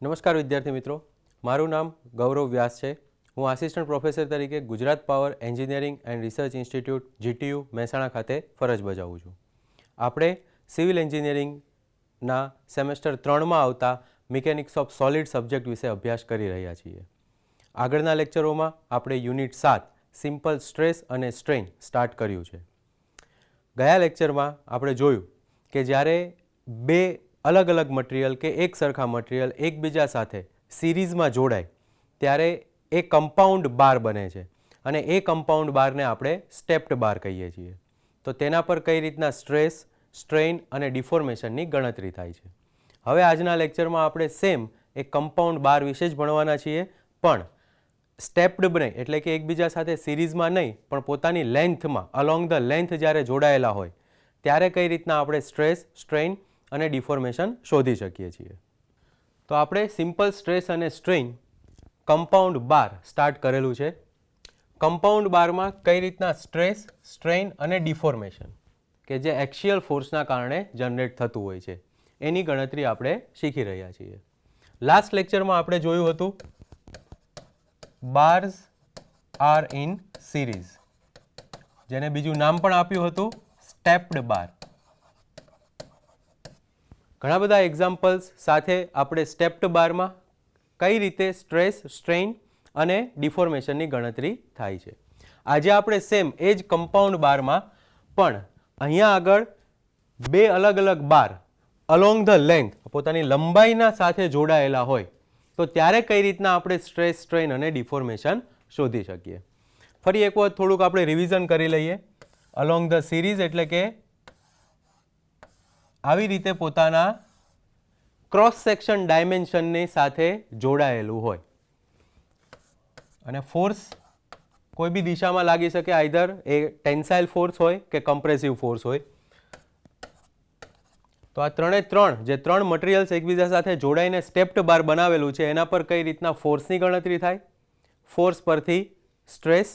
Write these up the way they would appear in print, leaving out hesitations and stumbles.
નમસ્કાર વિદ્યાર્થી મિત્રો, મારું નામ ગૌરવ વ્યાસ છે. હું આસિસ્ટન્ટ પ્રોફેસર તરીકે Gujarat power engineering and research institute GTU Mehsana ખાતે ફરજ બજાવું છું. આપણે સિવિલ એન્જિનિયરિંગના સેમેસ્ટર 3માં આવતા મિકેનિક્સ ઓફ સોલિડ સબ્જેક્ટ વિશે અભ્યાસ કરી રહ્યા છીએ. આગળના લેક્ચરોમાં આપણે યુનિટ 7 સિમ્પલ સ્ટ્રેસ અને સ્ટ્રેઇન સ્ટાર્ટ કર્યું છે. ગયા લેક્ચરમાં આપણે જોયું કે જ્યારે બે અલગ અલગ મટીરિયલ કે એક સરખા મટીરિયલ એકબીજા સાથે સિરીઝમાં જોડાય ત્યારે એ કમ્પાઉન્ડ બાર બને છે અને એ કમ્પાઉન્ડ બારને આપણે સ્ટેપ્ડ બાર કહીએ છીએ. તો તેના પર કઈ રીતના સ્ટ્રેસ, સ્ટ્રેઇન અને ડિફોર્મેશનની ગણતરી થાય છે. હવે આજના લેક્ચરમાં આપણે સેમ એ કમ્પાઉન્ડ બાર વિશે જ ભણવાના છીએ, પણ સ્ટેપ્ડ બને એટલે કે એકબીજા સાથે સિરીઝમાં નહીં પણ પોતાની લેન્થમાં અલોંગ ધ લેન્થ જ્યારે જોડાયેલા હોય ત્યારે કઈ રીતના આપણે સ્ટ્રેસ, સ્ટ્રેઇન અને ડિફોર્મેશન શોધી શકીએ છીએ. તો આપણે સિમ્પલ સ્ટ્રેસ અને સ્ટ્રેઇન કમ્પાઉન્ડ બાર સ્ટાર્ટ કરેલું છે. કમ્પાઉન્ડ બારમાં કઈ રીતના સ્ટ્રેસ, સ્ટ્રેઇન અને ડિફોર્મેશન કે જે એક્સિયલ ફોર્સના કારણે જનરેટ થતું હોય છે એની ગણતરી આપણે શીખી રહ્યા છીએ. લાસ્ટ લેક્ચરમાં આપણે જોયું હતું બાર્સ આર ઇન સિરીઝ, જેને બીજું નામ પણ આપ્યું હતું સ્ટેપ્ડ બાર. ઘણા બધા એક્ઝામ્પલ્સ સાથે આપણે સ્ટેપ્ડ બારમાં કઈ રીતે સ્ટ્રેસ, સ્ટ્રેઇન અને ડિફોર્મેશનની ગણતરી થાય છે. આજે આપણે સેમ એ જ કમ્પાઉન્ડ બારમાં પણ અહીંયા આગળ બે અલગ અલગ બાર અલોંગ ધ લેન્થ પોતાની લંબાઈના સાથે જોડાયેલા હોય તો ત્યારે કઈ રીતના આપણે સ્ટ્રેસ, સ્ટ્રેઇન અને ડિફોર્મેશન શોધી શકીએ. ફરી એક વખત થોડુંક આપણે રિવિઝન કરી લઈએ. અલોંગ ધ સિરીઝ એટલે કે આવી રીતે પોતાના ક્રોસ સેક્શન ડાયમેન્શનની સાથે જોડાયેલું હોય અને ફોર્સ કોઈ બી દિશામાં લાગી શકે, આઈધર એ ટેન્સાઇલ ફોર્સ હોય કે કમ્પ્રેસિવ ફોર્સ હોય. તો આ જે ત્રણ મટીરિયલ્સ એકબીજા સાથે જોડાઈને સ્ટેપ્ડ બાર બનાવેલું છે એના પર કઈ રીતના ફોર્સની ગણતરી થાય, ફોર્સ પરથી સ્ટ્રેસ,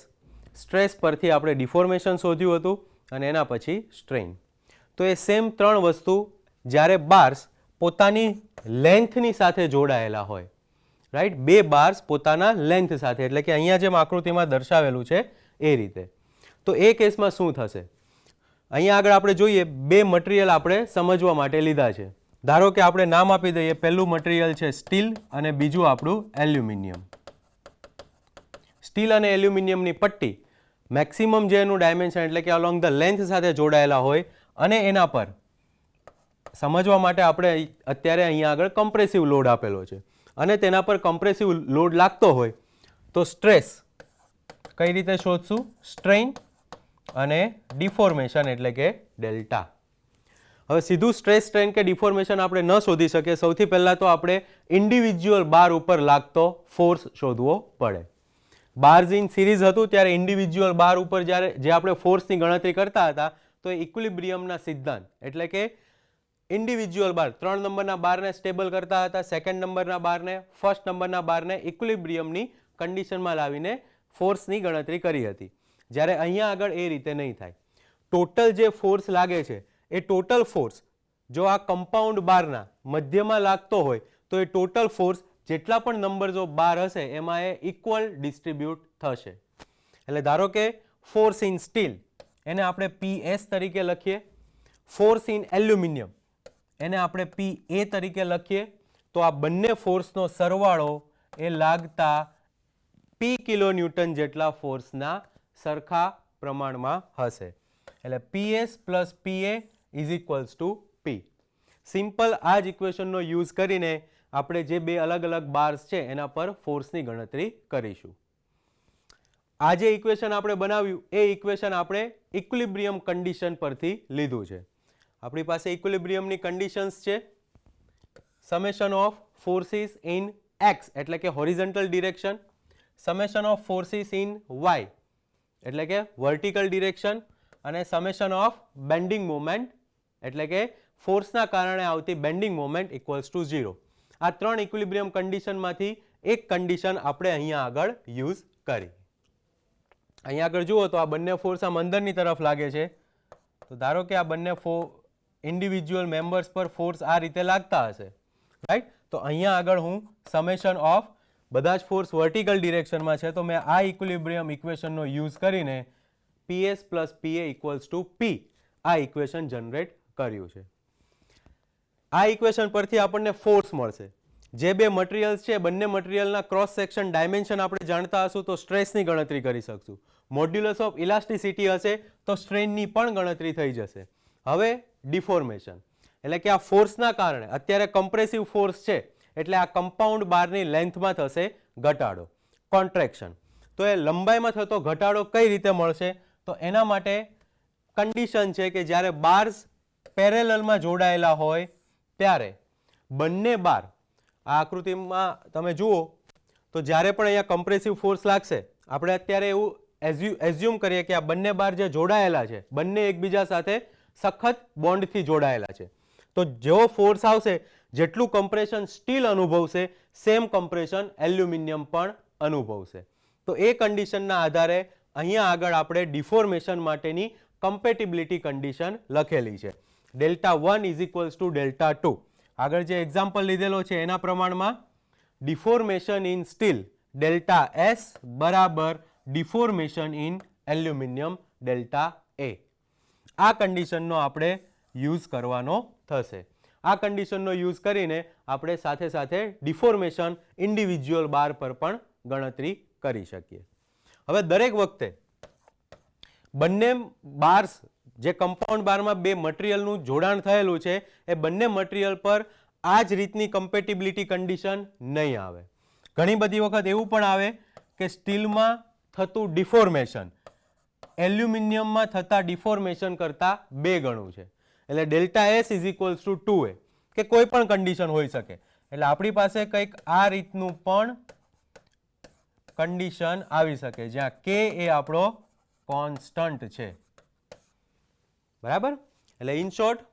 સ્ટ્રેસ પરથી આપણે ડિફોર્મેશન શોધ્યું હતું અને એના પછી સ્ટ્રેઇન. તો એ સેમ ત્રણ વસ્તુ જ્યારે બાર્સ પોતાની લેન્થની સાથે જોડાયેલા હોય, રાઈટ, બે બાર્સ પોતાના લેન્થ સાથે એટલે કે અહીંયા જેમ આકૃતિમાં દર્શાવેલું છે એ રીતે. તો એ કેસમાં શું થશે? અહીંયા આગળ આપણે જોઈએ બે મટીરિયલ આપણે સમજવા માટે લીધા છે. ધારો કે આપણે નામ આપી દઈએ, પહેલું મટીરિયલ છે સ્ટીલ અને બીજું આપણું એલ્યુમિનિયમ. સ્ટીલ અને એલ્યુમિનિયમની પટ્ટી મેક્સિમમ જે એનું ડાયમેન્શન એટલે કે અલોંગ ધ લેન્થ સાથે જોડાયેલા હોય અને એના પર સમજવા માટે આપણે અત્યારે અહીંયા આગળ કમ્પ્રેસિવ લોડ આપેલો છે અને તેના પર કમ્પ્રેસિવ લોડ લાગતો હોય તો સ્ટ્રેસ કઈ રીતે શોધશું? સ્ટ્રેઇન અને ડિફોર્મેશન એટલે કે ડેલ્ટા. હવે સીધું સ્ટ્રેસ, સ્ટ્રેઇન કે ડિફોર્મેશન આપણે ન શોધી શકીએ. સૌથી પહેલાં તો આપણે ઇન્ડિવિજ્યુઅલ બાર ઉપર લાગતો ફોર્સ શોધવો પડે. બાર્સ ઇન સિરીઝ હતું ત્યારે ઇન્ડિવિજ્યુઅલ બાર ઉપર જ્યારે જે આપણે ફોર્સની ગણતરી કરતા હતા તો એ ઇક્વિલિબ્રિયમના સિદ્ધાંત એટલે કે ઇન્ડિવિજ્યુઅલ બાર 3 નંબરના બારને સ્ટેબલ કરતા હતા, સેકન્ડ નંબરના બારને, ફર્સ્ટ નંબરના બારને ઇક્વિલિબ્રિયમની કન્ડિશનમાં લાવીને ફોર્સની ગણતરી કરી હતી. જ્યારે અહીંયા આગળ એ રીતે નહીં થાય. ટોટલ જે ફોર્સ લાગે છે એ ટોટલ ફોર્સ જો આ કમ્પાઉન્ડ બારના મધ્યમાં લાગતો હોય તો એ ટોટલ ફોર્સ જેટલા પણ નંબર્સ ઓફ બાર હશે એમાં એ ઇક્વલ ડિસ્ટ્રીબ્યુટ થશે. એટલે ધારો કે ફોર્સ ઇન સ્ટીલ એને આપણે PS તરીકે લખીએ, ફોર્સ ઇન એલ્યુમિનિયમ એને આપણે PA તરીકે લખીએ, તો આ બંને ફોર્સનો સરવાળો એ લાગતા P કિલો ન્યૂટન જેટલા ફોર્સના સરખા પ્રમાણમાં હશે. એટલે PS plus PA is equals two P. Simple આ જ ઇક્વેશનનો યુઝ કરીને આપણે જે બે અલગ અલગ બાર્સ છે એના પર ફોર્સની ગણતરી કરીશું. આ જે ઇક્વેશન આપણે બનાવ્યું એ ઇક્વેશન આપણે ઇક્વિલિબ્રિયમ કન્ડિશન પરથી લીધું છે. આપણી પાસે ઇક્વિલિબ્રિયમની કન્ડિશન્સ છે summation of forces in X એટલે કે horizontal direction, summation of forces in Y એટલે કે વર્ટિકલ ડિરેક્શન અને સમેશન ઓફ બેન્ડિંગ મોમેન્ટ એટલે કે ફોર્સના કારણે આવતી બેન્ડિંગ મોમેન્ટ ઇક્વલ્સ ટુ 0. આ ત્રણ ઇક્વિલિબ્રિયમ કન્ડિશનમાંથી એક કન્ડિશન આપણે અહીંયા આગળ યુઝ કરી. અહીંયા આગળ જુઓ તો આ બંને ફોર્સ આમ અંદરની તરફ લાગે છે. તો ધારો કે આ બંને ઇન્ડિવિજ્યુઅલ મેમ્બર્સ પર ફોર્સ આ રીતે લાગતા હશે, રાઈટ. તો અહીંયા આગળ હું સમેશન ઓફ બધા જ ફોર્સ વર્ટિકલ ડિરેક્શનમાં છે, તો મેં આ ઇક્વિલિબ્રિયમ ઇક્વેશનનો યુઝ કરીને PS plus PA equals to P આ ઇક્વેશન જનરેટ કર્યું છે. આ ઇક્વેશન પરથી આપણને ફોર્સ મળશે. જે બે મટીરિયલ્સ છે બંને મટીરિયલના ક્રોસ સેક્શન ડાયમેન્શન આપણે જાણતા હશું તો સ્ટ્રેસની ગણતરી કરી શકશું. મોડ્યુલસ ઓફ ઇલાસ્ટિસિટી હશે તો સ્ટ્રેનની પણ ગણતરી થઈ જશે. હવે ડિફોર્મેશન એટલે કે આ ફોર્સના કારણે અત્યારે કમ્પ્રેસિવ ફોર્સ છે એટલે આ કમ્પાઉન્ડ બારની લેન્થમાં થશે ઘટાડો, કોન્ટ્રેક્શન. તો એ લંબાઈમાં થતો ઘટાડો કઈ રીતે મળશે? તો એના માટે કન્ડિશન છે કે જ્યારે બાર્સ પેરેલલમાં જોડાયેલા હોય ત્યારે બંને બાર, આ આકૃતિમાં તમે જુઓ તો જ્યારે પણ અહીંયા કમ્પ્રેસિવ ફોર્સ લાગશે આપણે અત્યારે એવું એઝ્યુમ કરીએ કે આ બંને બાર જે જોડાયેલા છે બંને એકબીજા સાથે સખત બોન્ડથી જોડાયેલા છે. તો જેવો ફોર્સ આવશે જેટલું કમ્પ્રેશન સ્ટીલ અનુભવશે સેમ કમ્પ્રેશન એલ્યુમિનિયમ પણ અનુભવશે. તો એ કન્ડિશનના આધારે અહીંયા આગળ આપણે ડિફોર્મેશન માટેની કમ્પેટિબિલિટી કન્ડિશન લખેલી છે. Δ1 ઇઝ ઇક્વલ્સ ટુ Δ2. આગળ જે એક્ઝામ્પલ લીધેલો છે એના પ્રમાણમાં ડિફોર્મેશન ઇન સ્ટીલ ΔS બરાબર ડિફોર્મેશન ઇન એલ્યુમિનિયમ ΔA. આ કન્ડિશનનો આપણે યુઝ કરવાનો થશે. આ કન્ડિશનનો યુઝ કરીને આપણે સાથે સાથે ડિફોર્મેશન ઇન્ડિવિજ્યુઅલ બાર પર પણ ગણતરી કરી શકીએ. હવે દરેક વખતે બંને બાર્સ જે કમ્પાઉન્ડ બારમાં બે મટીરિયલનું જોડાણ થયેલું છે એ બંને મટીરિયલ પર આ જ રીતની કમ્પેટિબિલિટી કન્ડિશન નહીં આવે. ઘણી બધી વખત એવું પણ આવે કે સ્ટીલમાં થતું ડિફોર્મેશન એલ્યુમિનિયમમાં થતા ડિફોર્મેશન કરતાં 2 ગણું છે. એટલે ΔS is equals two 2A કે કોઈ પણ કન્ડિશન હોઈ શકે. એટલે આપણી પાસે કંઈક આ રીતનું પણ કન્ડિશન આવી શકે જ્યાં K એ આપણો કોન્સ્ટન્ટ છે. બરાબર? એટલે ઇન શોર્ટ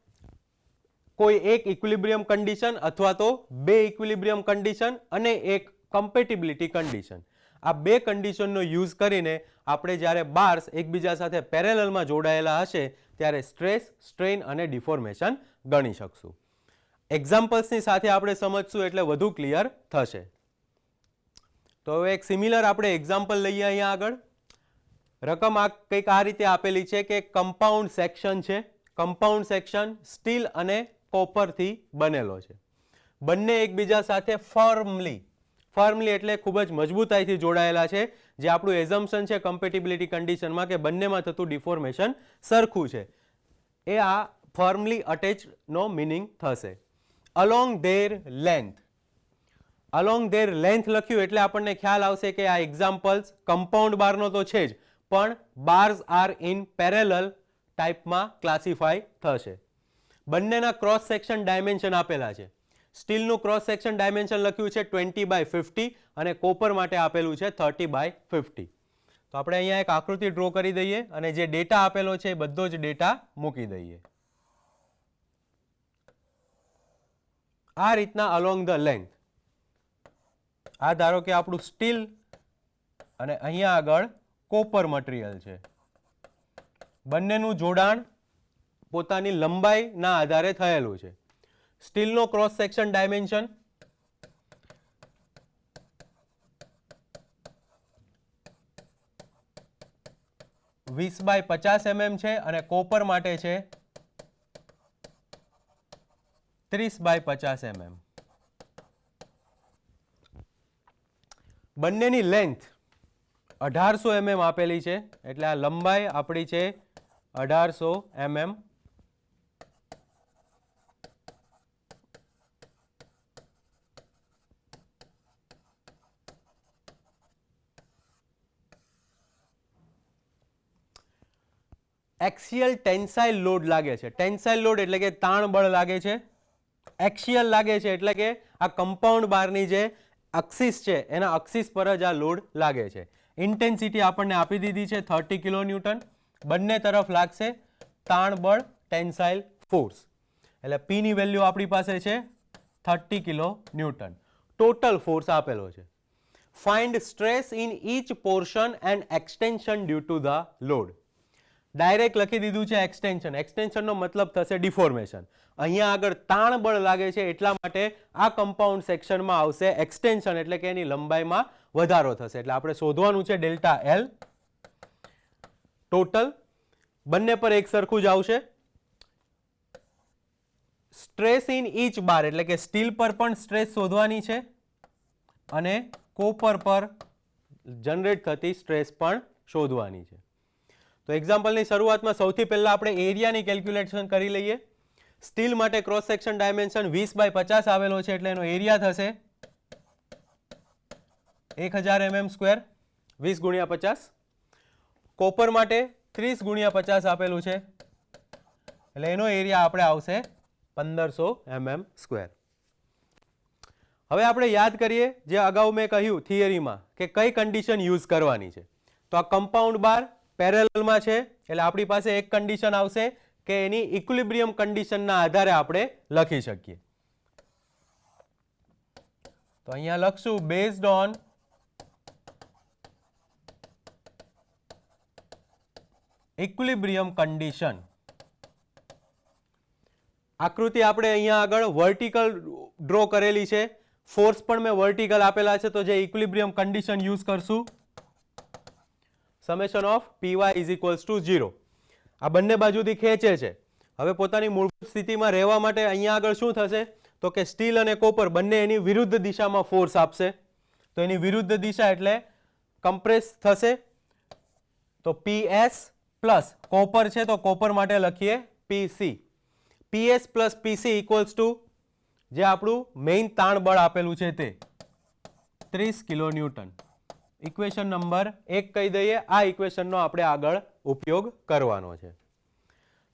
કોઈ એક ઇક્વિલિબ્રિયમ કન્ડિશન અથવા તો બે ઇક્વિલિબ્રિયમ કન્ડિશન અને એક કમ્પેટિબિલિટી કન્ડિશન, આ બે કન્ડિશનનો યુઝ કરીને આપણે જ્યારે બાર્સ એકબીજા સાથે પેરેલલમાં જોડાયેલા હશે ત્યારે સ્ટ્રેસ, સ્ટ્રેઇન અને ડિફોર્મેશન ગણી શકશું. એક્ઝામ્પલ્સની સાથે આપણે સમજશું એટલે વધુ ક્લિયર થશે. તો હવે એક સિમિલર આપણે એક્ઝામ્પલ લઈએ. અહીંયા આગળ રકમ આ કંઈક આ રીતે આપેલી છે કે કમ્પાઉન્ડ સેક્શન છે. કમ્પાઉન્ડ સેક્શન સ્ટીલ અને કોપરથી બનેલો છે. બંને એકબીજા સાથે ફર્મલી એટલે ખૂબ જ મજબૂતાઈથી જોડાયેલા છે, જે આપણું એઝમ્પશન છે કમ્પેટિબિલિટી કન્ડિશનમાં કે બંનેમાં થતું ડિફોર્મેશન સરખું છે. એ આ ફર્મલી અટેચનો મિનિંગ થશે. અલોંગ ધેર લેન્થ લખ્યું એટલે આપણને ખ્યાલ આવશે કે આ એક્ઝામ્પલ્સ કમ્પાઉન્ડ બારનો તો છે જ પણ બાર્સ આર ઇન પેરેલલ ટાઈપમાં ક્લાસિફાય થશે. બંનેના ક્રોસ સેક્શન ડાયમેન્શન આપેલા છે. સ્ટીલનું ક્રોસ સેક્શન ડાયમેન્શન લખ્યું છે 20/50 અને કોપર માટે આપેલું છે 30/50. તો આપણે અહીંયા એક આકૃતિ ડ્રો કરી દઈએ અને જે ડેટા આપેલો છે એ બધો જ ડેટા મૂકી દઈએ. આ રીતના અલોંગ ધ લેન્થ, આ ધારો કે આપણું સ્ટીલ અને અહીંયા આગળ કોપર મટીરિયલ છે. બંનેનું જોડાણ પોતાની લંબાઈના આધારે થયેલું છે. સ્ટીલનો ક્રોસ સેક્શન ડાયમેન્શન 20/50 mm છે અને કોપર માટે છે 30/50 mm. બંનેની લેન્થ 1800 mm આપેલી છે એટલે આ લંબાઈ આપણી છે 1800 mm. એક્સિયલ ટેન્સાઇલ લોડ લાગે છે. ટેન્સાઇલ લોડ એટલે કે તાણ બળ લાગે છે. એક્સિયલ લાગે છે એટલે કે આ કમ્પાઉન્ડ બારની જે અક્સિસ છે એના અક્સિસ પર જ આ લોડ લાગે છે. ઇન્ટેન્સિટી આપણને આપી દીધી છે 30 કિલોન્યુટન. બંને તરફ લાગશે તાણ બળ, ટેન્સાઇલ ફોર્સ. એટલે P ની વેલ્યુ આપણી પાસે છે 30 કિલોન્યુટન. ટોટલ ફોર્સ આપેલો છે. Find stress in each portion and extension due to the load. Direct લખી દીધું છે એક્સટેન્શન. એક્સટેન્શનનો મતલબ થશે ડિફોર્મેશન. અહીંયા આગળ તાણ બળ લાગે છે એટલા માટે આ કમ્પાઉન્ડ સેક્શનમાં આવશે એક્સટેન્શન, એટલે કે એની લંબાઈમાં વધારો થશે. એટલે આપણે શોધવાનું છે ડેલ્ટા એલ ટોટલ. બંને પર એક સરખું જ આવશે. સ્ટ્રેસ ઇન ઈચ બાર એટલે કે સ્ટીલ પર પણ સ્ટ્રેસ શોધવાની છે અને કોપર પર જનરેટ થતી સ્ટ્રેસ પણ શોધવાની છે. તો એક્ઝામ્પલની શરૂઆતમાં સૌથી પહેલા આપણે એરિયાની કેલ્ક્યુલેશન કરી લઈએ. સ્ટીલ માટે ક્રોસ સેક્શન ડાયમેન્શન 20/50 આવેલો છે એટલે એનો એરિયા થશે 1000 mm², 20 × 50. કોપર માટે 30 × 50 આપેલું છે એટલે એનો એરિયા આપણે આવશે 1500 mm². હવે આપણે યાદ કરીએ જે અગાઉ મેં કહ્યું થિયરીમાં કે કઈ કન્ડિશન યુઝ કરવાની છે. તો આ કમ્પાઉન્ડ બાર પેરેલલમાં છે એટલે આપણી પાસે એક કન્ડિશન આવશે કે એની ઇક્વિલિબ્રિયમ કન્ડિશનના આધારે આપણે લખી શકીએ. તો અહીંયા લખશું બેઝડ ઓન ઇક્વિલિબ્રિયમ કન્ડિશન. આકૃતિ આપણે અહીંયા આગળ વર્ટિકલ ડ્રો કરેલી છે. ફોર્સ પણ મેં વર્ટિકલ આપેલા છે. તો જે ઇક્વિલિબ્રિયમ કન્ડિશન યુઝ કરશું summation of P Y is equals to 0. આ બંને બાજુથી ખેંચે છે. હવે પોતાની મૂળભૂત સ્થિતિમાં રહેવા માટે અહીંયા આગળ શું થશે તો કે સ્ટીલ અને કોપર બંને એની વિરુદ્ધ દિશામાં ફોર્સ આપશે. તો એની વિરુદ્ધ દિશા એટલે કમ્પ્રેસ થશે. તો PS પ્લસ કોપર છે તો કોપર માટે લખીએ PC. PS plus PC equals to જે આપણું મેઇન તાણ બળ આપેલું છે તે 30 કિલોન્યુટન. ઇક્વેશન નંબર 1 કહી દઈએ. આ ઇક્વેશનનો આપણે આગળ ઉપયોગ કરવાનો છે.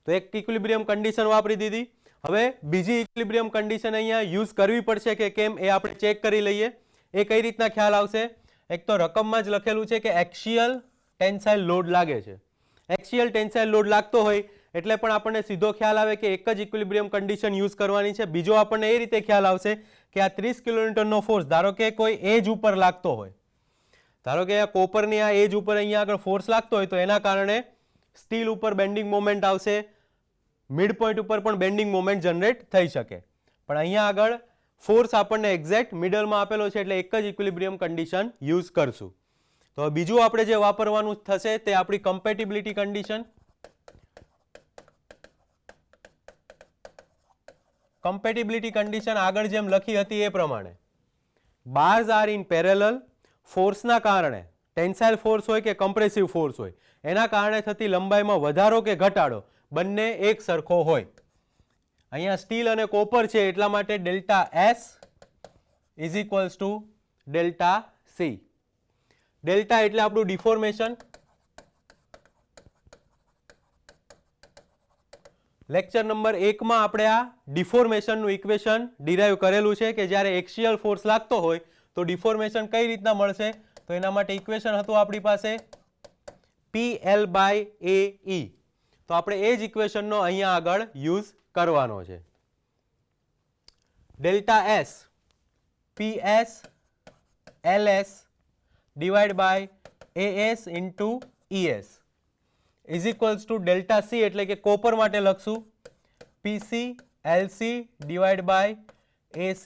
તો એક ઇક્વિલિબ્રિયમ કન્ડિશન વાપરી દીધી. હવે બીજી ઇક્વિલિબ્રિયમ કન્ડિશન અહીંયા યુઝ કરવી પડશે કે કેમ એ આપણે ચેક કરી લઈએ. એ કઈ રીતના ખ્યાલ આવશે? એક તો રકમમાં જ લખેલું છે કે એક્સિયલ ટેન્સાઇલ લોડ લાગે છે. એક્સિયલ ટેન્સાઇલ લોડ લાગતો હોય એટલે પણ આપણને સીધો ખ્યાલ આવે કે એક જ ઇક્વિલિબ્રિયમ કન્ડિશન યુઝ કરવાની છે. બીજો આપણને એ રીતે ખ્યાલ આવશે કે આ 30 કિલોન્યુટનનો ફોર્સ ધારો કે કોઈ એજ ઉપર લાગતો હોય, ધારો કે આ કોપરની આ એજ ઉપર અહીંયા આગળ ફોર્સ લાગતો હોય તો એના કારણે સ્ટીલ ઉપર બેન્ડિંગ મોમેન્ટ આવશે. મિડ પોઈન્ટ ઉપર પણ બેન્ડિંગ મોમેન્ટ જનરેટ થઈ શકે. પણ અહીંયા આગળ ફોર્સ આપણને એક્ઝેક્ટ મિડલમાં આપેલો છે એટલે એક જ ઇક્વિલિબ્રિયમ કન્ડિશન યુઝ કરશું. તો બીજું આપણે જે વાપરવાનું થશે તે આપણી કમ્પેટિબિલિટી કન્ડિશન. કમ્પેટિબિલિટી કન્ડિશન આગળ જેમ લખી હતી એ પ્રમાણે બાર્સ આર ઇન પેરેલલ. ફોર્સના કારણે ટેન્સાઇલ ફોર્સ હોય કે કમ્પ્રેસિવ ફોર્સ હોય એના કારણે થતી લંબાઈમાં વધારો કે ઘટાડો બંને એક સરખો હોય. અહીંયા સ્ટીલ અને કોપર છે એટલા માટે delta S is equals to delta C. Delta એટલે આપણું ડિફોર્મેશન. લેક્ચર નંબર 1 માં આપણે આ ડિફોર્મેશનનું ઇક્વેશન ડિરાઈવ કરેલું છે કે જ્યારે એક્સિયલ ફોર્સ લાગતો હોય તો ડિફોર્મેશન કઈ રીતના મળશે. તો એના માટે ઇક્વેશન હતું આપણી પાસે PL/AE. તો આપણે એ જ ઇક્વેશનનો અહીંયા આગળ યુઝ કરવાનો છે. Delta S PS LS divide by AS into ES is equals to delta C એટલે કે કોપર માટે લખશું PC LC divide by AC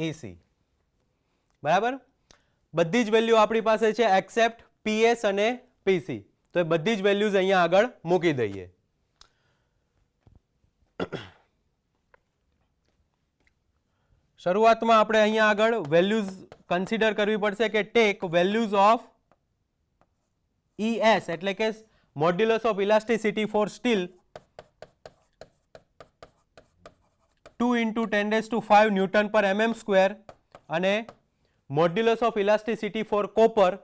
EC. બરાબર. બધી જ વેલ્યુ આપણી પાસે છે એક્સેપ્ટ PS અને PC. તો એ બધી જ વેલ્યુઝ અહીંયા આગળ મૂકી દઈએ. શરૂઆતમાં આપણે અહીંયા આગળ વેલ્યુઝ કન્સિડર કરવી પડશે કે ટેક વેલ્યુઝ ઓફ ES એટલે કે modulus of elasticity for steel 2 × 10⁵ newton પર mm² અને modulus of elasticity for copper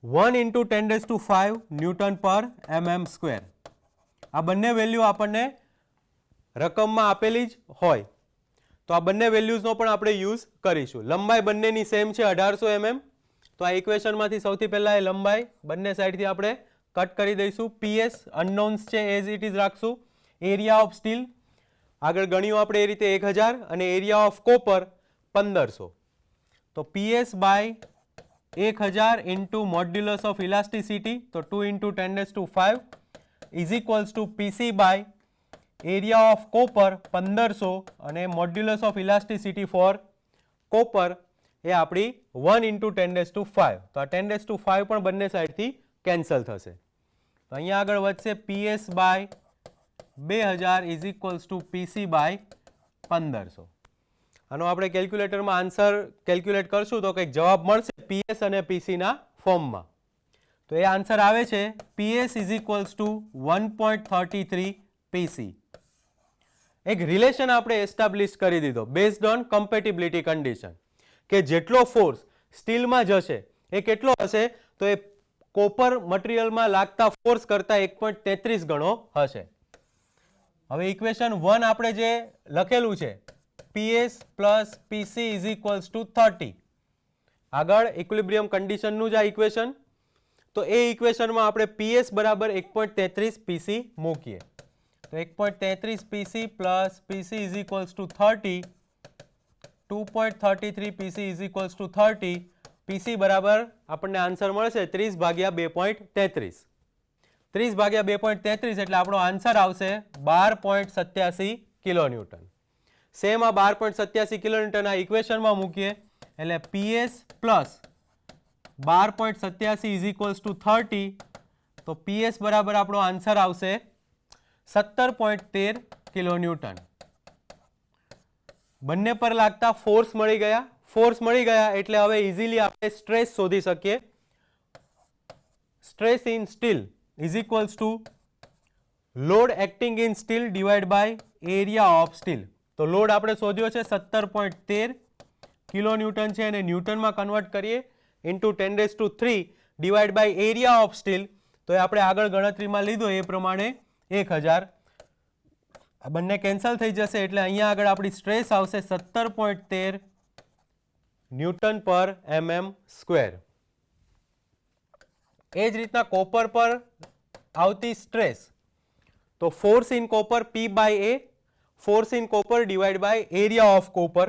1 × 10⁵ newton પર mm². આ બંને વેલ્યુ આપણને રકમમાં આપેલી જ હોય તો આ બંને વેલ્યુઝનો પણ આપણે યુઝ કરીશું. લંબાઈ બંનેની સેમ છે 1800 mm. તો આ ઇક્વેશનમાંથી સૌથી પહેલા એ લંબાઈ બંને સાઈડથી આપણે કટ કરી દઈશું. PS અનનોન્સ છે એઝ ઇટ ઇઝ રાખશું. એરિયા ઓફ સ્ટીલ આગળ ગણ્યું આપણે એ રીતે 1000 અને એરિયા ઓફ કોપર 1500. તો PS by 1000 into modulus of elasticity તો 2 × 10⁵ is equals to PC by area of copper 1500 અને modulus of elasticity for copper એ આપણી 1 × 10⁵. તો આ 10⁵ પણ બંને સાઈડથી કેન્સલ થશે. તો અહીંયા આગળ વધશે PS by 2000 is equals to PC by 1500. આનો આપણે કેલ્ક્યુલેટરમાં આન્સર કેલ્ક્યુલેટ કરશું તો કંઈક જવાબ મળશે PS અને PCના ફોર્મમાં. તો એ આન્સર આવે છે PS is equals two 1.33 PC. એક રિલેશન આપણે એસ્ટાબ્લિશ કરી દીધો બેઝડ ઓન કમ્પેટિબિલિટી કન્ડિશન કે જેટલો ફોર્સ સ્ટીલમાં જશે એ કેટલો હશે તો એ કોપર મટીરિયલમાં લાગતા ફોર્સ કરતાં 1.33 ગણો હશે. હવે ઇક્વેશન 1 આપણે જે લખેલું છે PS plus PC is equals two 30. આગળ ઇક્વિલિબ્રિયમ કન્ડિશનનું જ આ ઇક્વેશન. તો એ ઇક્વેશનમાં આપણે PS બરાબર 1.33 PC મૂકીએ તો 1.33 PC plus PC is equals two 30. 2.33 PC is equals two 30. PC બરાબર આપણને આન્સર મળશે 30 ભાગ્યા 2.33. 30 ભાગ્યા 2.33 એટલે આપણો આન્સર આવશે 12.87 કિલોન્યુટન. સેમ આ 12.87 કિલોન્યુટન આ ઇક્વેશનમાં મૂકીએ એટલે PS plus 12.87 is equals two 30. તો PS બરાબર આપણો આન્સર આવશે 17.13 કિલોન્યુટન. બંને પર લાગતા ફોર્સ મળી ગયા. ફોર્સ મળી ગયા એટલે હવે ઇઝીલી આપણે સ્ટ્રેસ શોધી શકીએ. Stress in steel is equals to load acting in steel divide by area of steel. તો લોડ આપણે શોધ્યો છે 17.13 કિલોન્યુટન છે અને ન્યૂટનમાં કન્વર્ટ કરીએ into 10⁵ divide by area of steel. તો એ આપણે આગળ ગણતરીમાં લીધો એ પ્રમાણે 1000. આ બંને કેન્સલ થઈ જશે એટલે અહીંયા આગળ આપણી સ્ટ્રેસ આવશે 17.13 ન્યૂટન પર mm². એ જ રીતના કોપર પર આવતી સ્ટ્રેસ તો force in copper P by A, force in copper divide by area of copper.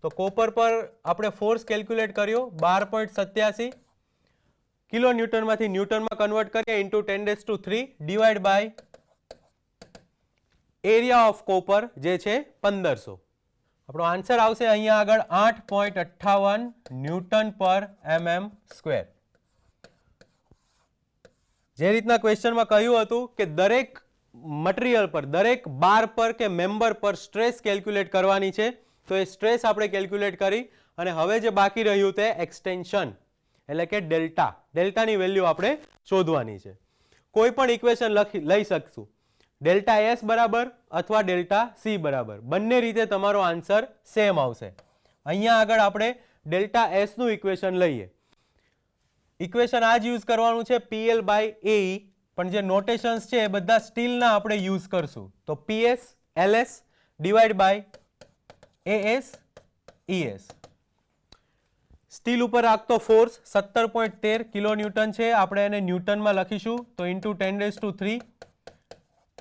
તો કોપર પર આપણે ફોર્સ કેલ્ક્યુલેટ કર્યો 12.87 કિલોન્યુટનમાંથી ન્યૂટનમાં કન્વર્ટ કરીએ into 10⁵ divide by area of copper જે છે 1500. આપણો આન્સર આવશે અહીંયા આગળ 8.58 ન્યૂટન પર mm². જે રીતના ક્વેશ્ચનમાં કહ્યું હતું કે દરેક મટીરિયલ પર દરેક બાર પર કે મેમ્બર પર સ્ટ્રેસ કેલ્ક્યુલેટ કરવાની છે તો એ સ્ટ્રેસ આપણે કેલ્ક્યુલેટ કરી અને હવે જે બાકી રહ્યું તે એક્સટેન્શન એટલે કે ડેલ્ટા. ડેલ્ટાની વેલ્યુ આપણે શોધવાની છે. કોઈ પણ ઇક્વેશન લઈ શકશું ડેલ્ટા S બરાબર અથવા ડેલ્ટા C બરાબર. બંને રીતે તમારો આન્સર સેમ આવશે. અહીંયા આગળ આપણે ડેલ્ટા S નું ઇક્વેશન લઈએ. ઇક્વેશન આ જ યુઝ કરવાનું છે PL બાય AE પણ જે નોટેશન્સ છે એ બધા સ્ટીલના આપણે યુઝ કરશું. તો PS LS divide by AS ES. Steel ઉપર લાગતો ફોર્સ 17.13 કિલોન્યુટન છે. આપણે એને ન્યૂટનમાં લખીશું તો ઇન્ટુ 10⁵.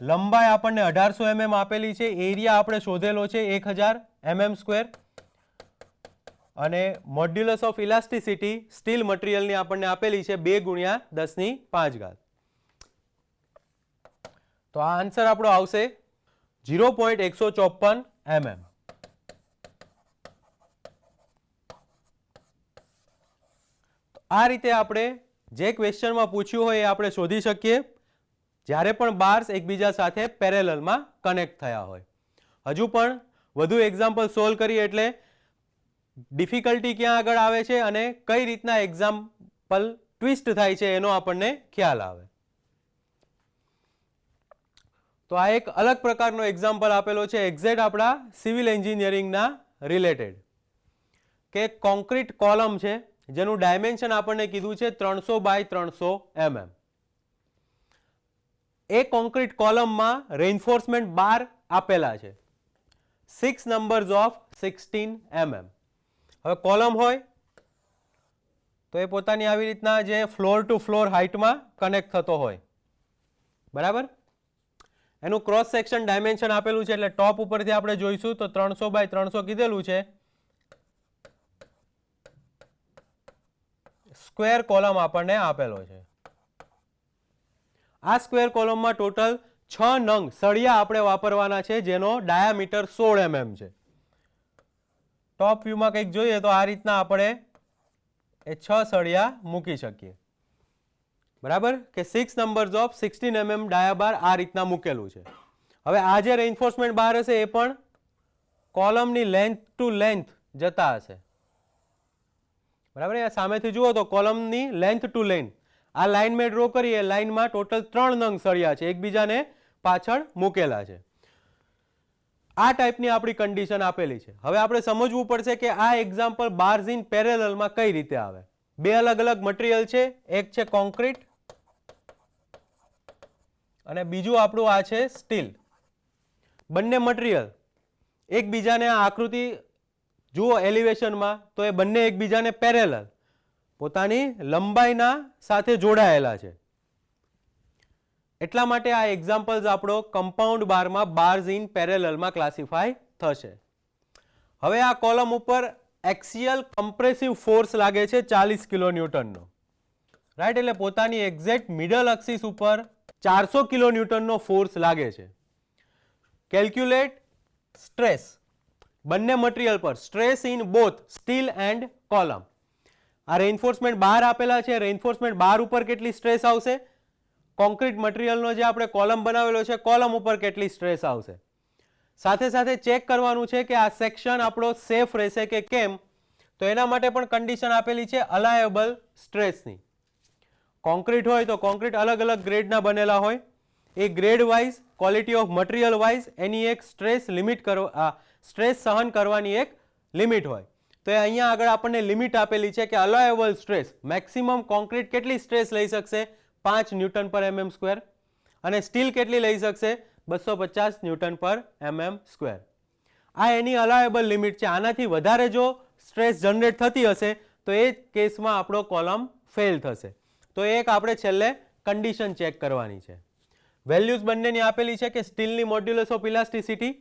લંબાઈ આપણને 1800 mm આપેલી છે. એરિયા આપણે શોધેલો છે 1000 mm². અને મોડ્યુલસ ઓફ ઇલાસ્ટિસિટી સ્ટીલ મટીરિયલની આપણને આપેલી છે 2 × 10⁵. તો આ આન્સર આપણો આવશે 0.154 mm. આ રીતે આપણે જે ક્વેશ્ચનમાં પૂછ્યું હોય એ આપણે શોધી શકીએ જ્યારે પણ બાર્સ એકબીજા સાથે પેરેલલમાં કનેક્ટ થયા હોય. હજુ પણ વધુ એક્ઝામ્પલ સોલ્વ કરીએ એટલે ડિફિકલ્ટી ક્યાં આગળ આવે છે અને કઈ રીતના એક્ઝામ્પલ ટ્વિસ્ટ થાય છે એનો આપણને ખ્યાલ આવે. તો આ એક અલગ પ્રકારનો એક્ઝામ્પલ આપેલો છે એક્ઝેક્ટ આપણા સિવિલ એન્જિનિયરિંગના રિલેટેડ કે કોન્ક્રીટ કોલમ છે જેનું ડાયમેન્શન આપણને કીધું છે 300 બાય 300 mm. એ કોન્ક્રીટ કોલમમાં રેઇન્ફોર્સમેન્ટ બાર આપેલા છે 6 નંબર્સ ઓફ 16 mm. હવે કોલમ હોય તો એ પોતાની આવી રીતના જે ફ્લોર ટુ ફ્લોર હાઇટમાં કનેક્ટ થતો હોય બરાબર. એનું ક્રોસ સેક્શન ડાયમેન્શન આપેલું છે એટલે ટોપ ઉપરથી આપણે જોઈશું તો 300 બાય 300 કીધેલું છે. સ્ક્વેર કોલમ આપણને આપેલો છે. આ સ્ક્વેર કોલમમાં ટોટલ 6 નંગ સળિયા આપણે વાપરવાના છે, જેનો ડાયામીટર 16 mm છે. ટોપ વ્યૂમાં કંઈક જોઈએ તો આ રીતના આપણે એ 6 સળિયા મૂકી શકીએ. બરાબર કે 6 નંબર્સ ઓફ 16 mm ડાયા બાર આ રીતના મૂકેલું છે. હવે આ જે રેઇન્ફોર્સમેન્ટ બાર હશે એ પણ કોલમની લેન્થ ટુ લેન્થ જતા હશે. બરાબર, આ સામેથી જુઓ તો કોલમની લેન્થ ટુ લેન્થ આ લાઇન મેં ડ્રો કરી, એ લાઇનમાં ટોટલ 3 નંગ સળિયા છે, એકબીજાને પાછળ મૂકેલા છે. આ ટાઈપની આપણી કન્ડિશન આપેલી છે. હવે આપણે સમજવું પડશે કે આ એક્ઝામ્પલ બાર્સ ઇન પેરેલલમાં કઈ રીતે આવે. બે અલગ અલગ મટીરિયલ છે, એક છે કોન્ક્રીટ અને બીજું આપણું આ છે સ્ટીલ. બંને મટીરિયલ એકબીજાને આ આકૃતિ જુઓ એલિવેશનમાં તો એ બંને એકબીજાને પેરેલલ પોતાની લંબાઈના સાથે જોડાયેલા છે. એટલા માટે આ એક્ઝામ્પલ્સ આપણો કમ્પાઉન્ડ બારમાં બાર્સ ઇન પેરેલલમાં ક્લાસિફાય થશે. હવે આ કોલમ ઉપર એક્સિયલ કમ્પ્રેસિવ ફોર્સ લાગે છે 40 કિલોન્યુટનનો, રાઈટ. એટલે પોતાની એક્ઝેક્ટ મિડલ એક્સિસ ઉપર 400 કિલોન્યુટનનો ફોર્સ લાગે છે. કેલ્ક્યુલેટ સ્ટ્રેસ બંને મટીરિયલ પર, stress in both steel and column. આ રેઇન્ફોર્સમેન્ટ બાર આપેલા છે, રેઇન્ફોર્સમેન્ટ બાર ઉપર કેટલી સ્ટ્રેસ આવશે, કોન્ક્રીટ મટીરિયલનો જે આપણે કોલમ બનાવેલો છે કોલમ ઉપર કેટલી સ્ટ્રેસ આવશે. સાથે સાથે ચેક કરવાનું છે કે આ સેક્શન આપણો સેફ રહેશે કે કેમ, તો એના માટે પણ કન્ડિશન આપેલી છે અલાયેબલ સ્ટ્રેસની. કોન્ક્રીટ હોય તો કોન્ક્રીટ અલગ અલગ ગ્રેડના બનેલા હોય, એ grade wise quality of material wise એની એક સ્ટ્રેસ લિમિટ સ્ટ્રેસ સહન કરવાની એક લિમિટ હોય. તો એ અહીંયા આગળ આપણને લિમિટ આપેલી છે કે અલાયેબલ સ્ટ્રેસ મેક્સિમમ કોન્ક્રીટ કેટલી સ્ટ્રેસ લઈ શકશે 5 ન્યૂટન પર mm સ્ક્વેર, અને સ્ટીલ કેટલી લઈ શકશે 250 ન્યૂટન પર mm સ્ક્વેર. આ એની અલાયેબલ લિમિટ છે. આનાથી વધારે જો સ્ટ્રેસ જનરેટ થતી હશે તો એ કેસમાં આપણો કોલમ ફેલ થશે. તો એક આપણે છેલ્લે કન્ડિશન ચેક કરવાની છે. વેલ્યુઝ બંનેની આપેલી છે કે સ્ટીલની મોડ્યુલસ ઓફ ઇલાસ્ટિસિટી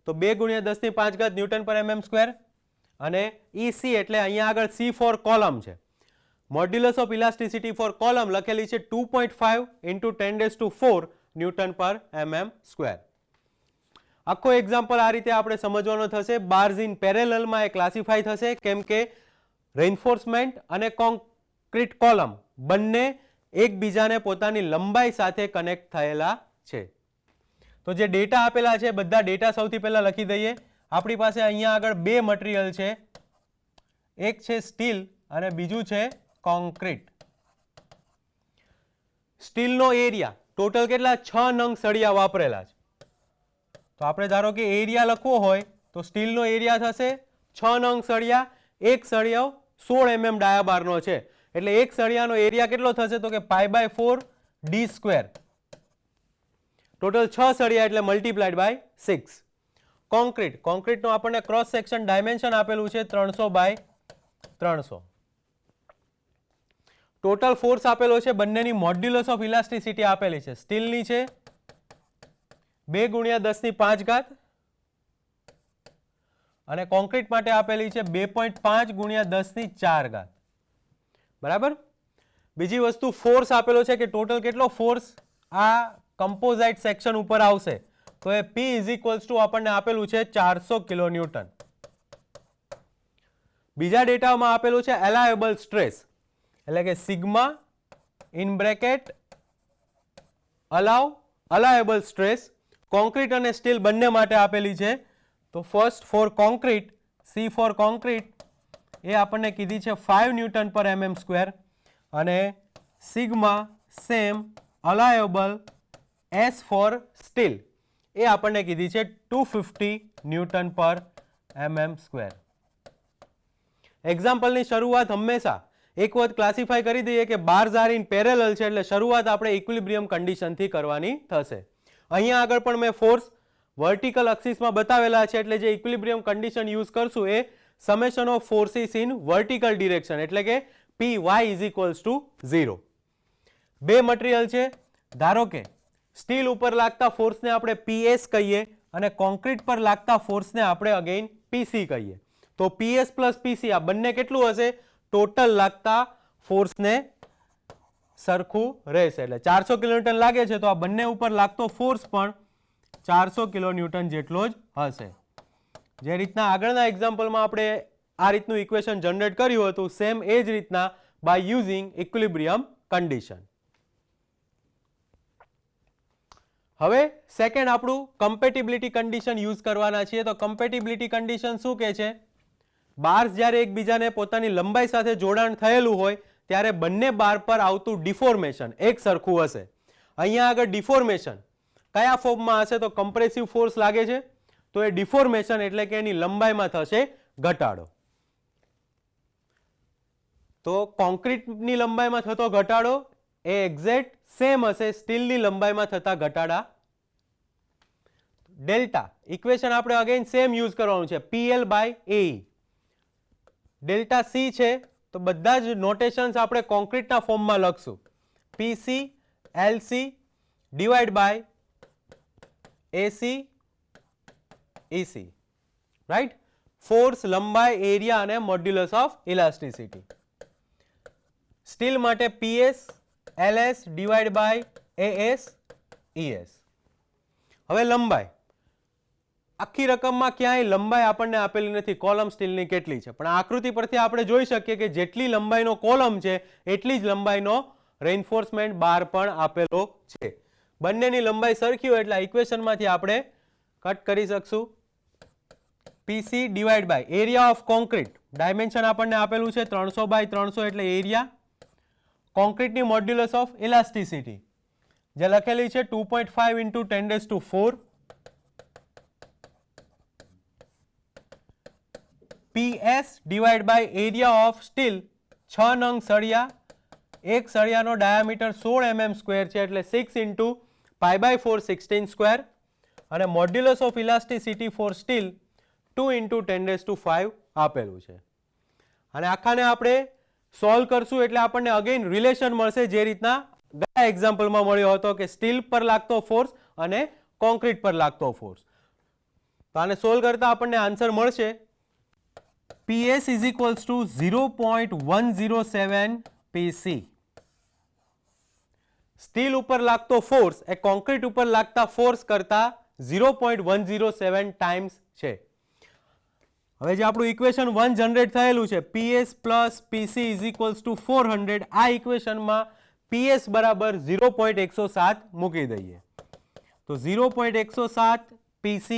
તો 2 × 10⁵ ન્યૂટન પર mm સ્ક્વેર, અને EC એટલે અહીંયા આગળ C ફોર કોલમ છે. Modulus of elasticity for column લખેલી છે 2.5 × 10⁴ ન્યૂટન પર mm સ્ક્વેર. આખો એક્ઝામ્પલ આ રીતે આપણે સમજવાનો થશે. બાર્સ ઇન પેરેલલમાં એ ક્લાસિફાય થશે કેમ કે રેઇન્ફોર્સમેન્ટ અને કોન્ક્રીટ કોલમ બંને એકબીજાને પોતાની લંબાઈ સાથે કનેક્ટ થયેલા છે. તો જે ડેટા આપેલા છે બધા ડેટા સૌથી પહેલા લખી દઈએ. આપણી પાસે અહીંયા આગળ બે મટીરિયલ છે, એક છે સ્ટીલ અને બીજું છે કોન્ક્રીટ. સ્ટીલનો એરિયા ટોટલ કેટલા 6 નંગ સળિયા વાપરેલા છે. તો આપણે ધારો કે એરિયા લખવો હોય તો સ્ટીલનો એરિયા થશે 6 નંગ સળિયા, એક સળિયો 16 mm ડાયા બારનો છે એટલે એક સળિયાનો એરિયા કેટલો થશે તો કે π/4 d². ટોટલ 6 સળિયા એટલે મલ્ટીપ્લાઈડ બાય 6. કોન્ક્રીટનો આપણને ક્રોસ સેક્શન ડાયમેન્શન આપેલું છે 300/300. ટોટલ ફોર્સ આપેલો છે, બંનેની મોડ્યુલસ ઓફ ઇલાસ્ટિસિટી આપેલી છે. સ્ટીલની છે 2 × 10⁵ અને કોન્ક્રીટ માટે આપેલી છે 2.5 × 10⁴. બરાબર. બીજી વસ્તુ ફોર્સ આપેલો છે કે ટોટલ કેટલો ફોર્સ આ કમ્પોઝાઇટ સેક્શન ઉપર આવશે તો એ P = આપણને આપેલું છે 400 કિલોન્યુટન. બીજા ડેટામાં આપેલું છે એલાયેબલ સ્ટ્રેસ એટલે કે sigma in bracket allowable stress concrete અને સ્ટીલ બંને માટે આપેલી છે. તો first for concrete, C for concrete એ આપણને કીધી છે 5 ન્યૂટન પર mm સ્ક્વેર, અને sigma same allowable S for steel એ આપણને કીધી છે 250 ન્યૂટન પર mm સ્ક્વેર. એક્ઝામ્પલની શરૂઆત હંમેશા એક વખત ક્લાસિફાય કરી દઈએ કે બાર્સ આર ઇન પેરેલલ છે એટલે શરૂઆત આપણે ઇક્વિલિબ્રિયમ કન્ડિશનથી કરવાની થશે. અહીંયા આગળ પણ મેં ફોર્સ વર્ટિકલ એક્સિસમાં બતાવેલા છે એટલે જે ઇક્વિલિબ્રિયમ કન્ડિશન યુઝ કરશું એ summation of forces in vertical direction એટલે કે Py = 0. બે મટીરિયલ છે, ધારો કે સ્ટીલ ઉપર લાગતા ફોર્સને આપણે PS કહીએ અને કોન્ક્રીટ પર લાગતા ફોર્સને આપણે અગેન PC કહીએ. તો PS + PC આ બંને કેટલું હશે ટોટલ લાગતા ફોર્સને સરખું રહેશે. એટલે 400 કિલોન્યુટન લાગે છે તો આ બંને ઉપર લાગતો ફોર્સ પણ 400 કિલોન્યુટન જેટલો જ હશે. જે રીતના આગળના એક્ઝામ્પલમાં આપણે આ રીતનું ઇક્વેશન જનરેટ કર્યું હતું, સેમ એ જ રીતના બાય યુઝિંગ ઇક્વિલિબ્રિયમ કન્ડિશન. હવે સેકન્ડ આપણું કમ્પેટિબિલિટી કન્ડિશન યુઝ કરવાના છીએ. તો કમ્પેટિબિલિટી કન્ડિશન શું કહે છે? બાર્સ જ્યારે એકબીજાને પોતાની લંબાઈ સાથે જોડાણ થયેલું હોય ત્યારે બંને બાર પર આવતું ડિફોર્મેશન એક સરખું હશે. અહીંયા આગળ ડિફોર્મેશન કયા ફોર્મમાં હશે? તો કમ્પ્રેસિવ ફોર્સ લાગે છે તો એ ડિફોર્મેશન એટલે કે એની લંબાઈમાં થશે ઘટાડો. તો કોન્ક્રીટની લંબાઈમાં થતો ઘટાડો એ એક્ઝેક્ટ સેમ હશે સ્ટીલની લંબાઈમાં થતા ઘટાડા. ડેલ્ટા ઇક્વેશન આપણે અગેન સેમ યુઝ કરવાનું છે, PL by AE. Delta C છે તો બધા જ નોટેશન્સ આપણે કોન્ક્રીટના ફોર્મમાં લખશું, PC LC divide by AC EC, right? Force, લંબાઈ, એરિયા અને મોડ્યુલસ ઓફ ઇલાસ્ટિસિટી. સ્ટીલ માટે PS LS divide by AS ES. હવે લંબાઈ, આખી રકમમાં ક્યાંય લંબાઈ આપણને આપેલી નથી કોલમ સ્ટીલની કેટલી છે, પણ આકૃતિ પરથી આપણે જોઈ શકીએ કે જેટલી લંબાઈનો કોલમ છે એટલી જ લંબાઈનો રેઇન્ફોર્સમેન્ટ બાર પણ આપેલો છે. બંનેની લંબાઈ સરખી હોય એટલે ઇક્વેશનમાંથી આપણે કટ કરી શકશું. PC divide by area of concrete, dimension આપણને આપેલું છે 300 બાય 300 એટલે એરિયા. કોન્ક્રીટની મોડ્યુલસ ઓફ ઇલાસ્ટિસિટી જે લખેલી છે 2.5 into 10⁴. PS divide by area of steel, 6 નંગ સળિયા, એક સળિયાનો ડાયામીટર 16 mm સ્ક્વેર છે એટલે 6 ઇન્ટુ π/4 16 સ્ક્વેર. અને modulus of elasticity for steel 2 into 10⁵ આપેલું છે. અને આખાને આપણે સોલ્વ કરશું એટલે આપણને અગેન રિલેશન મળશે જે રીતના ગયા એક્ઝામ્પલમાં મળ્યો હતો કે સ્ટીલ પર લાગતો ફોર્સ અને કોન્ક્રીટ પર લાગતો ફોર્સ. તો આને સોલ્વ કરતા આપણને આન્સર મળશે PS is equals to 0.107 PC. Steel ઉપર લાગતો ફોર્સ એ કોન્ક્રીટ ઉપર લાગતા ફોર્સ કરતા 0.107 ટાઈમ્સ છે. હવે જે આપણું ઇક્વેશન 1 જનરેટ થયેલું છે PS plus PC is equals two 400, આ ઇક્વેશનમાં PS બરાબર 0.107 મૂકી દઈએ તો 0.107 PC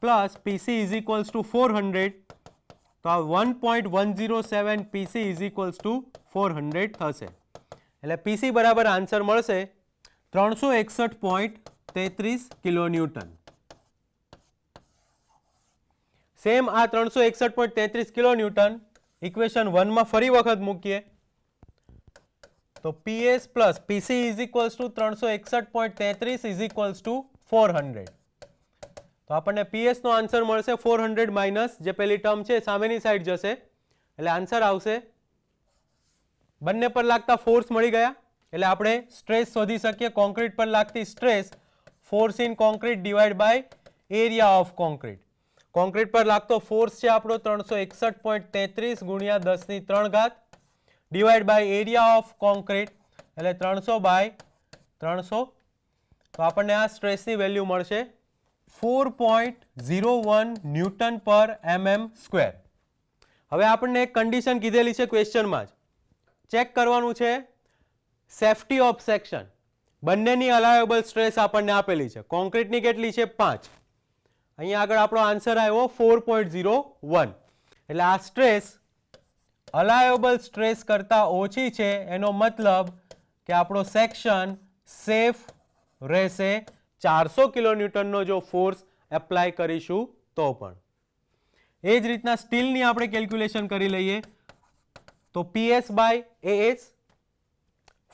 plus PC is equals two 400, તો આ 1.107 PC ઇઝ ઇક્વલ્સ ટુ 400 થશે. એટલે PC બરાબર આન્સર મળશે 361.33 કિલોન્યુટન. સેમ આ 361.33 કિલોન્યુટન ઇક્વેશન 1 માં ફરી વખત મૂકીએ તો PS plus PC is equals two 361.33 is equals two 400. તો આપણને PS નો આન્સર મળશે 400 માઇનસ જે પેલી ટર્મ છે સામેની સાઈડ જશે એટલે આન્સર આવશે. બંને પર લાગતા ફોર્સ મળી ગયા એટલે આપણે સ્ટ્રેસ શોધી શકીએ. કોન્ક્રીટ પર લાગતી stress force in concrete divide by area of concrete. Concrete પર લાગતો ફોર્સ છે આપણો 361.33 ગુણ્યા 10⁻³ divide by area of concrete એટલે 300 બાય 300. તો આપણને આ સ્ટ્રેસની વેલ્યુ મળશે 4.01 ન્યૂટન પર mm સ્ક્વેર. હવે આપણને એક કન્ડિશન કીધેલી છે ક્વેશ્ચનમાં જ, ચેક કરવાનું છે સેફ્ટી ઓફ સેક્શન. બંનેની અલાવેબલ સ્ટ્રેસ આપણને આપેલી છે. કોન્ક્રીટની કેટલી છે 5, અહીંયા આગળ આપણો આન્સર આવ્યો 4.01 એટલે આ સ્ટ્રેસ અલાવેબલ સ્ટ્રેસ કરતાં ઓછી છે, એનો મતલબ કે આપણો સેક્શન સેફ રહેશે 400 કિલોન્યુટનનો જો ફોર્સ એપ્લાય કરીશું તો પણ. એ જ રીતના સ્ટીલની આપણે કેલ્ક્યુલેશન કરી લઈએ તો PS by AS,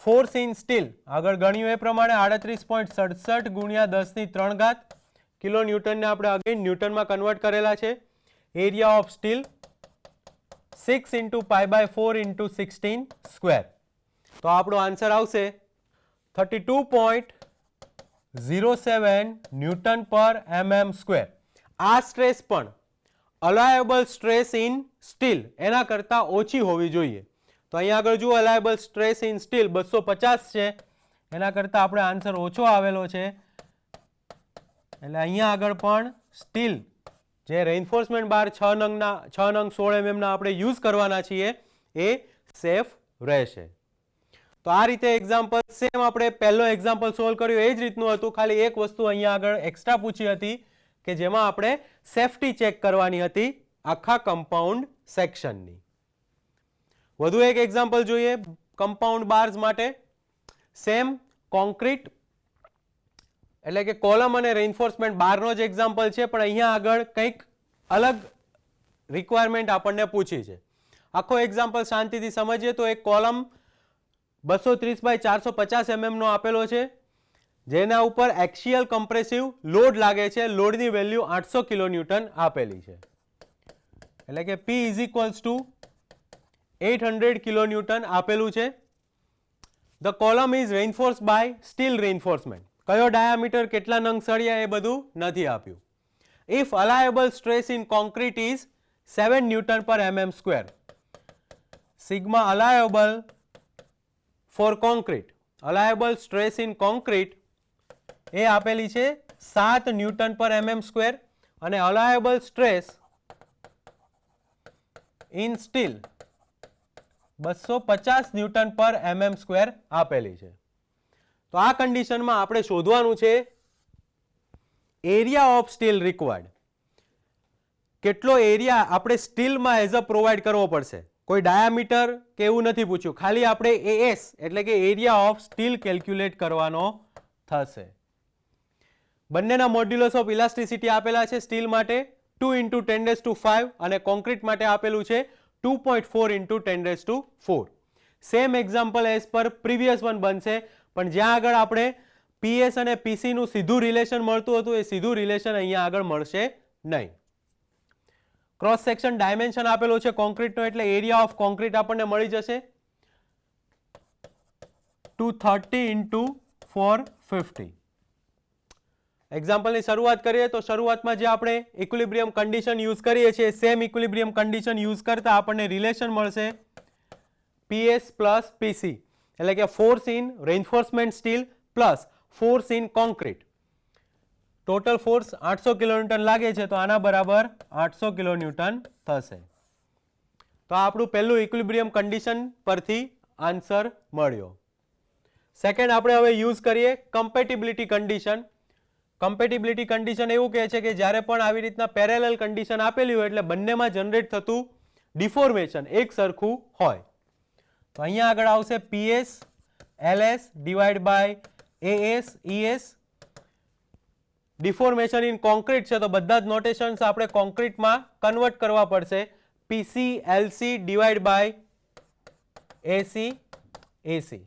force in steel આગળ ગણ્યું એ પ્રમાણે 38.67 ગુણ્યા 10⁻³ કિલો ન્યૂટનને આપણે અગેન ન્યૂટનમાં કન્વર્ટ કરેલા છે. Area of steel 6 into π/4 into 16 square. તો આપણો આન્સર આવશે 32.07 ન્યૂટન પર mm સ્ક્વેર. આ સ્ટ્રેસ પણ અલાયેબલ સ્ટ્રેસ ઇન સ્ટીલ એના કરતાં ઓછી હોવી જોઈએ. તો અહીંયા આગળ જુઓ અલાયેબલ સ્ટ્રેસ ઇન સ્ટીલ 250 છે, એના કરતાં આપણે આન્સર ઓછો આવેલો છે, એટલે અહીંયા આગળ પણ સ્ટીલ જે રેઇન્ફોર્સમેન્ટ બાર 6 નંગ 16 mm ના આપણે યુઝ કરવાના છીએ એ સેફ રહેશે. તો આ રીતે એક્ઝામ્પલ સેમ આપણે પહેલો એક્ઝામ્પલ સોલ્વ કર્યો એ જ રીતનું હતું, ખાલી એક વસ્તુ અહીંયા આગળ એક્સ્ટ્રા પૂછી હતી કે જેમાં આપણે સેફટી ચેક કરવાની હતી આખા કમ્પાઉન્ડ સેક્શનની. વધુ એક એક્ઝામ્પલ જોઈએ કમ્પાઉન્ડ બાર્સ માટે. સેમ કોન્ક્રીટ એટલે કે કોલમ અને રેઇન્ફોર્સમેન્ટ બારનો જ એક્ઝામ્પલ છે, પણ અહીંયા આગળ કંઈક અલગ રિક્વાયરમેન્ટ આપણને પૂછી છે. આખો એક્ઝામ્પલ શાંતિથી સમજીએ તો એક કોલમ 230 બાય 450 mm નો આપેલો છે, જેના ઉપર એક્સિયલ કમ્પ્રેસિવ લોડ લાગે છે. લોડની વેલ્યુ 800 કિલોન્યુટન આપેલી છે, એટલે કે P is equals to 800 kilonewton આપેલું છે. The column is reinforced by steel reinforcement. કયો ડાયામીટર, કેટલા નંગ સળિયા એ બધું નથી આપ્યું. If allowable stress in concrete is 7 newton per mm square. Sigma allowable for concrete, allowable stress in concrete એ આપેલી છે 7 ન્યૂટન પર mm સ્ક્વેર, અને allowable stress in steel 250 newton per mm square આપેલી છે. તો આ કન્ડિશનમાં આપણે શોધવાનું છે એરિયા ઓફ સ્ટીલ રિક્વાયર્ડ. કેટલો એરિયા આપણે સ્ટીલમાં એઝ અ પ્રોવાઈડ કરવો પડશે. કોઈ ડાયામીટર કે એવું નથી પૂછ્યું, ખાલી આપણે AS એટલે કે એરિયા ઓફ સ્ટીલ કેલ્ક્યુલેટ કરવાનો થશે. બંનેના મોડ્યુલસ ઓફ ઇલાસ્ટિસિટી આપેલા છે. સ્ટીલ માટે 2 × 10⁵ અને કોન્ક્રીટ માટે આપેલું છે 2.4 × 10⁴. Same example as per previous one બનશે, પણ જ્યાં આગળ આપણે PS અને PC નું સીધું રિલેશન મળતું હતું એ સીધું રિલેશન અહીંયા આગળ મળશે નહીં. ક્રોસ સેક્શન ડાયમેન્શન આપેલો છે કોન્ક્રીટનો, એટલે એરિયા ઓફ કોન્ક્રીટ આપણને મળી જશે 230 × 450. એક્ઝામ્પલની શરૂઆત કરીએ તો શરૂઆતમાં જે આપણે ઇક્વિલિબ્રિયમ કન્ડિશન યુઝ કરીએ છીએ સેમ ઇક્વિલિબ્રિયમ કન્ડિશન યુઝ કરતા આપણને રિલેશન મળશે PS પ્લસ PC, એટલે કે force in reinforcement steel plus force in concrete. Total force 800 kilonewton લાગે છે, તો આના બરાબર 800 કિલોન્યુટન થશે. તો આ આપણું પહેલું ઇક્વિલિબ્રિયમ કન્ડિશન પરથી આન્સર મળ્યો. સેકન્ડ આપણે હવે યુઝ કરીએ કમ્પેટિબિલિટી કન્ડિશન. કમ્પેટિબિલિટી કન્ડિશન એવું કહે છે કે જ્યારે પણ આવી રીતના પેરેલલ કન્ડિશન આપેલી હોય એટલે બંનેમાં જનરેટ થતું ડિફોર્મેશન એક સરખું હોય. તો અહીંયા આગળ આવશે PS LS divide by AS ES. Deformation in concrete છે તો બધા જ નોટેશન્સ આપણે કોન્ક્રીટમાં કન્વર્ટ કરવા પડશે. PC LC divide by AC AC.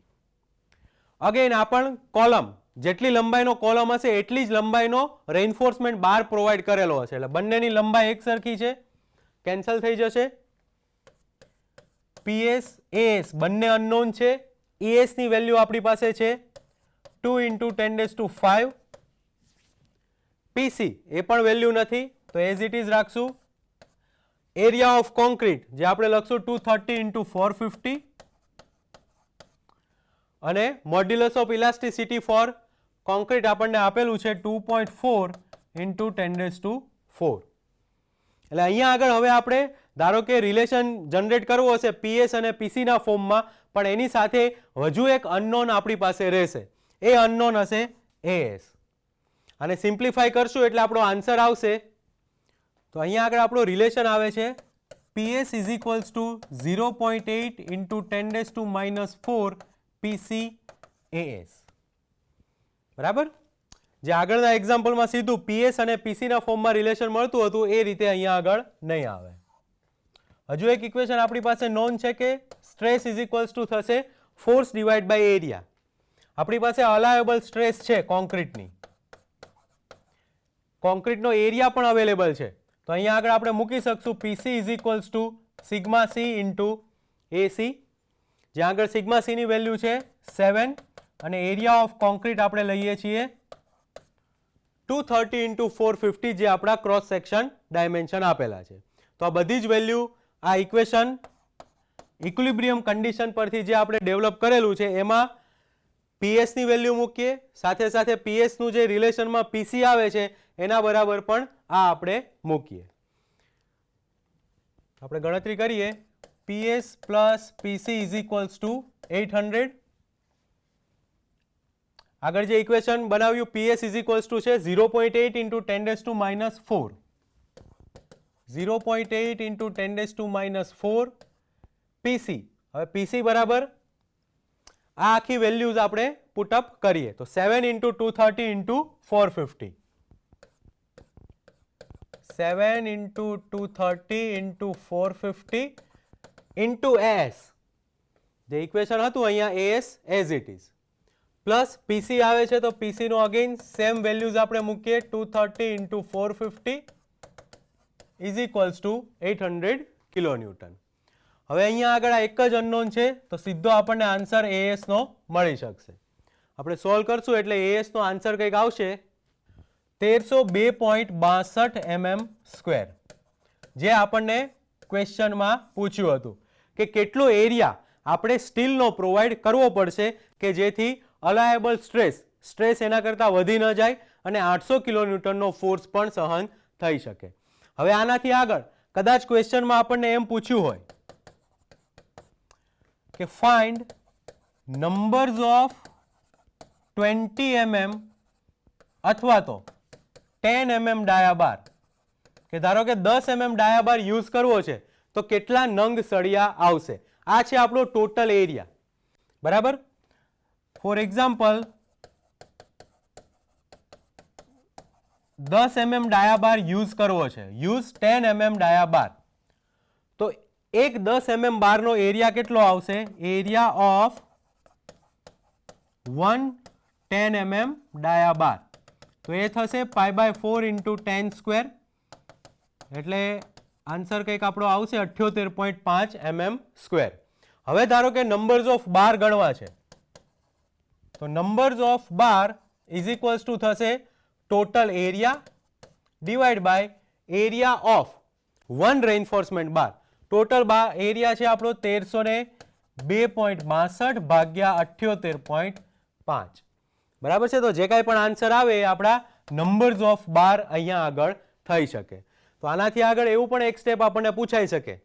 Again આ પણ કોલમ, જેટલી લંબાઈનો કોલમ હશે એટલી જ લંબાઈનો રેઇન્ફોર્સમેન્ટ બાર પ્રોવાઈડ કરેલો હશે, એટલે બંનેની લંબાઈ એક સરખી છે, કેન્સલ થઈ જશે. PS AS બંને અનનોન છે. ES ની વેલ્યુ આપણી પાસે છે 2 × 10⁵. PC એ પણ વેલ્યુ નથી, તો એઝ ઇટ ઇઝ રાખશું. એરિયા ઓફ કોન્ક્રીટ જે આપણે લખશું 230 × 450, અને modulus of elasticity for concrete આપણને આપેલું છે 2.4 × 10⁴. એટલે અહીંયા આગળ હવે આપણે ધારો કે રિલેશન જનરેટ કરવો હશે PS અને PC ના ફોર્મમાં, પણ એની સાથે હજુ એક અનનોન આપણી પાસે રહેશે, એ અનનોન હશે AS. અને સિમ્પ્લિફાય કરશું એટલે આપણો આન્સર આવશે. તો અહીંયા આગળ આપણો રિલેશન આવે છે PS is equals two 0.8 × 10⁻⁴ PC AS. બરાબર? જે આગળના એક્ઝામ્પલમાં સીધું PS અને PC ના ફોર્મમાં રિલેશન મળતું હતું એ રીતે અહીંયા આગળ નહીં આવે. હજુ એક ઇક્વેશન આપણી પાસે નોન છે કે સ્ટ્રેસ ઇઝ ઇક્વલ્સ ટુ થશે ફોર્સ ડિવાઈડ બાય એરિયા. આપણી પાસે અલાયેબલ સ્ટ્રેસ છે કોન્ક્રીટની, કોન્ક્રીટનો એરિયા પણ અવેલેબલ છે, તો અહીંયા આગળ આપણે મૂકી શકશું PC is equals to sigma C × AC, જ્યાં આગળ સિગ્મા C ની વેલ્યુ છે 7, અને એરિયા ઓફ કોન્ક્રીટ આપણે લઈએ છીએ 230 × 450, જે આપણા ક્રોસ સેક્શન ડાયમેન્શન આપેલા છે. તો આ બધી જ વેલ્યુ આ ઇક્વેશન ઇક્વિલિબ્રિયમ કન્ડિશન પરથી જે આપણે ડેવલપ કરેલું છે એમાં PS ની વેલ્યુ મૂકીએ, સાથે સાથે PS નું જે રિલેશનમાં PC આવે છે એના બરાબર પણ આ આપણે મૂકીએ. આપણે ગણતરી કરીએ. PS plus PC is equals to 800. આગળ જે ઇક્વેશન બનાવ્યું PS ઇઝ ઇક્વલ્સ ટુ છે 0.8 ઇન્ટુ 10⁻⁴. 0.8 into 10⁻⁴ PC. હવે PC બરાબર આ આખી વેલ્યુઝ આપણે પુટઅપ કરીએ તો 7 into 230 into 450. 7 into 230 into 450 into S. જે ઇક્વેશન હતું અહીંયા AS as it is. Plus PC આવે છે તો PC નો અગેન સેમ વેલ્યુઝ આપણે મૂકીએ 230 into 450 is equals to 800 kilonewton. હવે અહીંયા આગળ આ એક જ અનનોન છે તો સીધો આપણને આન્સર AS નો મળી શકશે. આપણે સોલ્વ કરશું એટલે AS નો આન્સર કંઈક આવશે 1302.62 mm². જે આપણને ક્વેશ્ચનમાં પૂછ્યું હતું કે કેટલો એરિયા આપણે સ્ટીલનો પ્રોવાઈડ કરવો પડશે કે જેથી અલાયેબલ સ્ટ્રેસ એના કરતાં વધી ન જાય અને 800 કિલોન્યુટનનો ફોર્સ પણ સહન થઈ શકે. હવે આનાથી આગળ કદાચ ક્વેશ્ચનમાં આપણને એમ પૂછ્યું હોય કે ફાઇન્ડ નંબર્સ ઓફ 20 mm અથવા તો 10 mm ડાયાબાર, કે ધારો કે 10 mm ડાયાબાર યુઝ કરવો છે તો કેટલા નંગ સળિયા આવશે. આ છે આપણો ટોટલ એરિયા. બરાબર. ફોર એક્ઝામ્પલ 10 mm ડાયાબાર યુઝ કરવો છે, યુઝ 10 mm ડાયાબાર, તો એક 10 mm બારનો એરિયા કેટલો આવશે? એરિયા ઓફ 1 10 mm ડાયાબાર, તો એ થશે π/4 ઇન્ટુ 10². એટલે આન્સર કંઈક આપણો આવશે 78.5 mm². હવે ધારો કે નંબર્સ ઓફ બાર ગણવા છે તો numbers of bar is equals to થશે total area divide by area of 1 reinforcement bar. Total area છે આપણો 1302.62 ભાગ્યા 78.5. બરાબર છે. તો જે કાંઈ પણ આન્સર આવે એ આપણા નંબર્સ ઓફ બાર અહીંયા આગળ થઈ શકે. તો આનાથી આગળ એવું પણ એક સ્ટેપ આપણને પૂછાઈ શકે.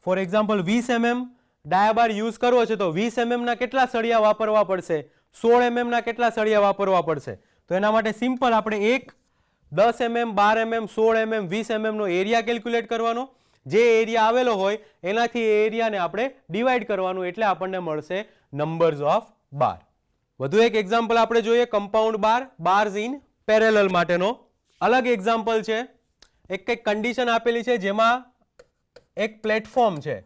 ફોર એક્ઝામ્પલ 20 mm ડાયાબાર યુઝ કરવો છે તો 20 mm ના કેટલા સળિયા વાપરવા પડશે? 16 mm ના કેટલા સળિયા વાપરવા પડશે? તો એના માટે સિમ્પલ આપણે એક 10 mm 12 mm 16 mm 20 mm નો એરિયા કેલ્ક્યુલેટ કરવાનો, જે એરિયા આવેલો હોય એનાથી એ એરિયાને આપણે ડિવાઈડ કરવાનું, એટલે આપણને મળશે નંબર્સ ઓફ બાર. વધુ એક એક્ઝામ્પલ આપણે જોઈએ compound bar, bars in parallel માટેનો. અલગ એક્ઝામ્પલ છે. એક કંઈક કન્ડિશન આપેલી છે જેમાં એક પ્લેટફોર્મ છે,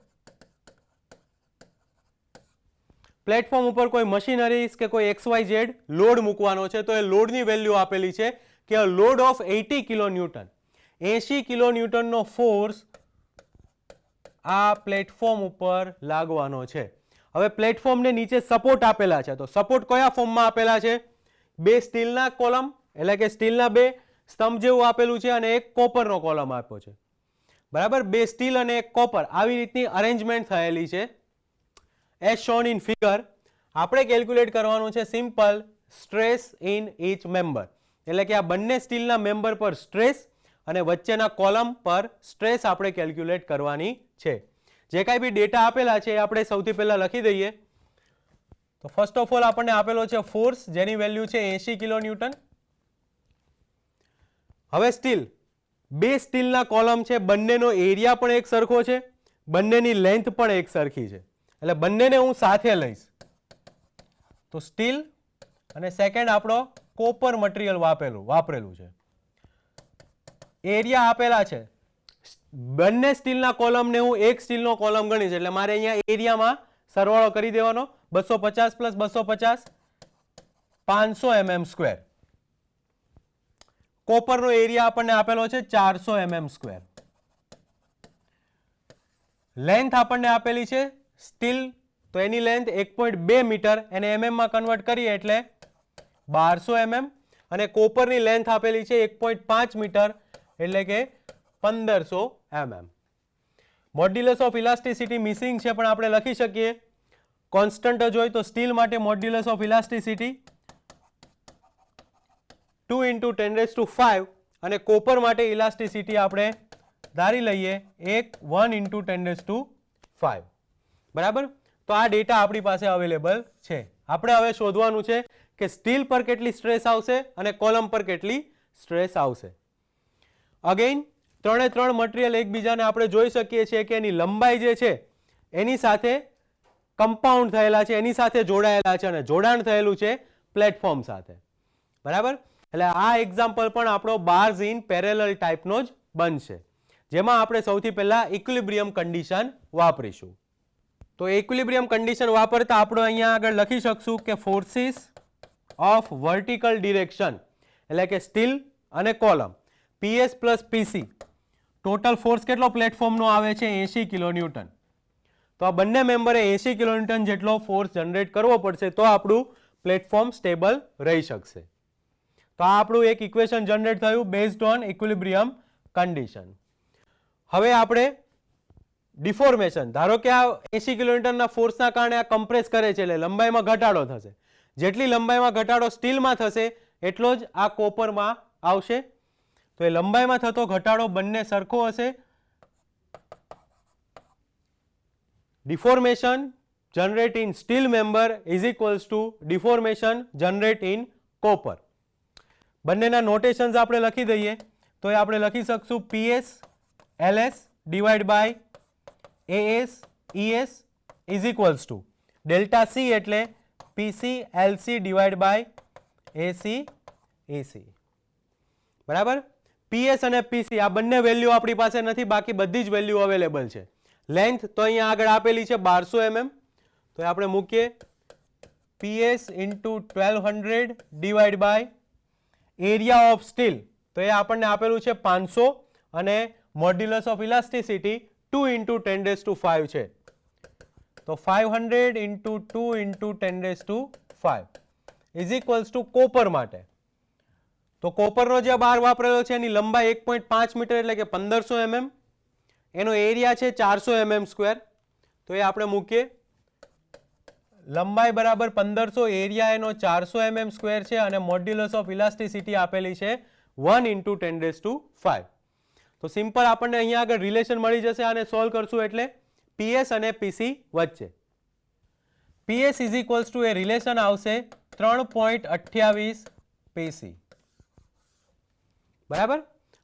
પ્લેટફોર્મ ઉપર કોઈ મશીનરીઝ કે કોઈ XYZ લોડ મૂકવાનો છે તો એ લોડની વેલ્યુ આપેલી છે કે અ લોડ ઓફ 80 કિલોન્યુટન, 80 કિલોન્યુટનનો ફોર્સ આ પ્લેટફોર્મ ઉપર લાગવાનો છે. હવે પ્લેટફોર્મને નીચે સપોર્ટ આપેલા છે તો સપોર્ટ કયા ફોર્મમાં આપેલા છે? બે સ્ટીલના કોલમ એટલે કે સ્ટીલના બે સ્તંભ જેવું આપેલું છે અને એક કોપરનો કોલમ આપ્યો છે. બરાબર. બે સ્ટીલ અને એક કોપર આવી રીતની અરેન્જમેન્ટ થયેલી છે એઝ શોન ઇન ફિગર. આપણે કેલ્ક્યુલેટ કરવાનું છે simple stress in each member, એટલે કે આ બંને સ્ટીલના મેમ્બર પર સ્ટ્રેસ અને વચ્ચેના કોલમ પર સ્ટ્રેસ આપણે કેલ્ક્યુલેટ કરવાની છે. જે કાંઈ બી ડેટા આપેલા છે એ આપણે સૌથી પહેલા લખી દઈએ. તો ફર્સ્ટ ઓફ ઓલ આપણને આપેલો છે ફોર્સ જેની વેલ્યુ છે 80 કિલોન્યુટન. હવે સ્ટીલ, બે સ્ટીલના કોલમ છે, બંનેનો એરિયા પણ એક સરખો છે, બંનેની લેન્થ પણ એક સરખી છે, એટલે બંનેને હું સાથે લઈશ તો સ્ટીલ અને સેકન્ડ આપણો કોપર મટીરિયલ વાપરેલું છે. એરિયા આપેલા છે, બંને સ્ટીલના કોલમને હું એક સ્ટીલનો કોલમ ગણીશ એટલે મારે અહીંયા એરિયામાં સરવાળો કરી દેવાનો 250 પ્લસ 250 500 mm². કોપરનો એરિયા આપણને આપેલો છે 400 mm². લેન્થ આપણને આપેલી છે સ્ટીલ તો એની લેન્થ 1.2 મીટર, એને mm માં કન્વર્ટ કરીએ એટલે 1200 mm, અને કોપરની લેન્થ આપેલી છે 1.5 મીટર એટલે કે 1500 mm. Modulus of elasticity missing છે, પણ આપણે લખી શકીએ કોન્સ્ટન્ટ જ હોય તો સ્ટીલ માટે મોડ્યુલસ ઓફ ઇલાસ્ટિસિટી 2 × 10⁵ અને કોપર માટે ઇલાસ્ટિસિટી આપણે ધારી લઈએ 1 × 10⁵. બરાબર. તો આ ડેટા આપણી પાસે અવેલેબલ છે. આપણે હવે શોધવાનું છે કે સ્ટીલ પર કેટલી સ્ટ્રેસ આવશે અને કોલમ પર કેટલી સ્ટ્રેસ આવશે. અગેઇન ત્રણે ત્રણ મટીરિયલ એકબીજાને આપણે જોઈ શકીએ છીએ કે એની લંબાઈ જે છે એની સાથે કમ્પાઉન્ડ થયેલા છે, એની સાથે જોડાયેલા છે અને જોડાણ થયેલું છે પ્લેટફોર્મ સાથે. બરાબર. એટલે આ એક્ઝામ્પલ પણ આપણો બાર્સ ઇન પેરેલલ ટાઈપનો જ બનશે, જેમાં આપણે સૌથી પહેલા ઇક્વિલિબ્રિયમ કન્ડિશન વાપરીશું. તો ઇક્વિલિબ્રિયમ કન્ડિશન વાપરતા આપણે અહીંયા આગળ લખી શકશું કે ફોર્સિસ ઓફ વર્ટિકલ ડિરેક્શન, એટલે કે સ્ટીલ અને column PS plus PC, total force કેટલો પ્લેટફોર્મનો આવે છે 80 કિલોન્યુટન. તો આ બંને મેમ્બરે 80 કિલોન્યુટન જેટલો ફોર્સ જનરેટ કરવો પડશે તો આપણું પ્લેટફોર્મ સ્ટેબલ રહી શકશે. તો આ આપણું એક ઇક્વેશન જનરેટ થયું બેઝડ ઓન ઇક્વિલિબ્રિયમ કન્ડિશન. હવે આપણે ડિફોર્મેશન, ધારો કે આ 80 કિલોન્યુટનના ફોર્સના કારણે આ કમ્પ્રેસ કરે છે એટલે લંબાઈમાં ઘટાડો થશે. જેટલી લંબાઈમાં ઘટાડો સ્ટીલમાં થશે એટલો જ આ કોપરમાં આવશે. તો એ લંબાઈમાં થતો ઘટાડો બંને સરખો હશે. Deformation generate in steel member is equals two deformation generate in copper. બંનેના નોટેશન્સ આપણે લખી દઈએ તો એ આપણે લખી શકશું PS LS divide by AS ES is equals to delta C એટલે PC LC divide by AC AC. બરાબર. PS અને PC આ બંને વેલ્યુ આપણી પાસે નથી, બાકી બધી જ વેલ્યુ અવેલેબલ છે. લેન્થ તો અહીંયા આગળ આપેલી છે 1200 mm, તો આપણે મૂકીએ PS × 1200 divide by area of steel, તો એ આપણને આપેલું છે 500 અને મોડ્યુલસ ઓફ ઇલાસ્ટિસિટી 2 × 10⁵ છે. તો 500 × 2 × 10⁵ ઇઝ ઇક્વલ્સ ટુ કોપર માટે. તો કોપરનો જે બાર વાપરેલો છે એની લંબાઈ 1.5 મીટર એટલે કે 1500 mm, એનો એરિયા છે 400 mm². તો એ આપણે મૂકીએ લંબાઈ બરાબર 1500, એરિયા એનો 400 mm² છે અને મોડ્યુલસ ઓફ ઇલાસ્ટિસિટી આપેલી છે 1 × 10⁵. તો સિમ્પલ આપણને અહીંયા આગળ રિલેશન મળી જશે. આને સોલ્વ કરશું એટલે PS અને PC વચ્ચે PS is equals two A relation આવશે 3.28 PC. બરાબર.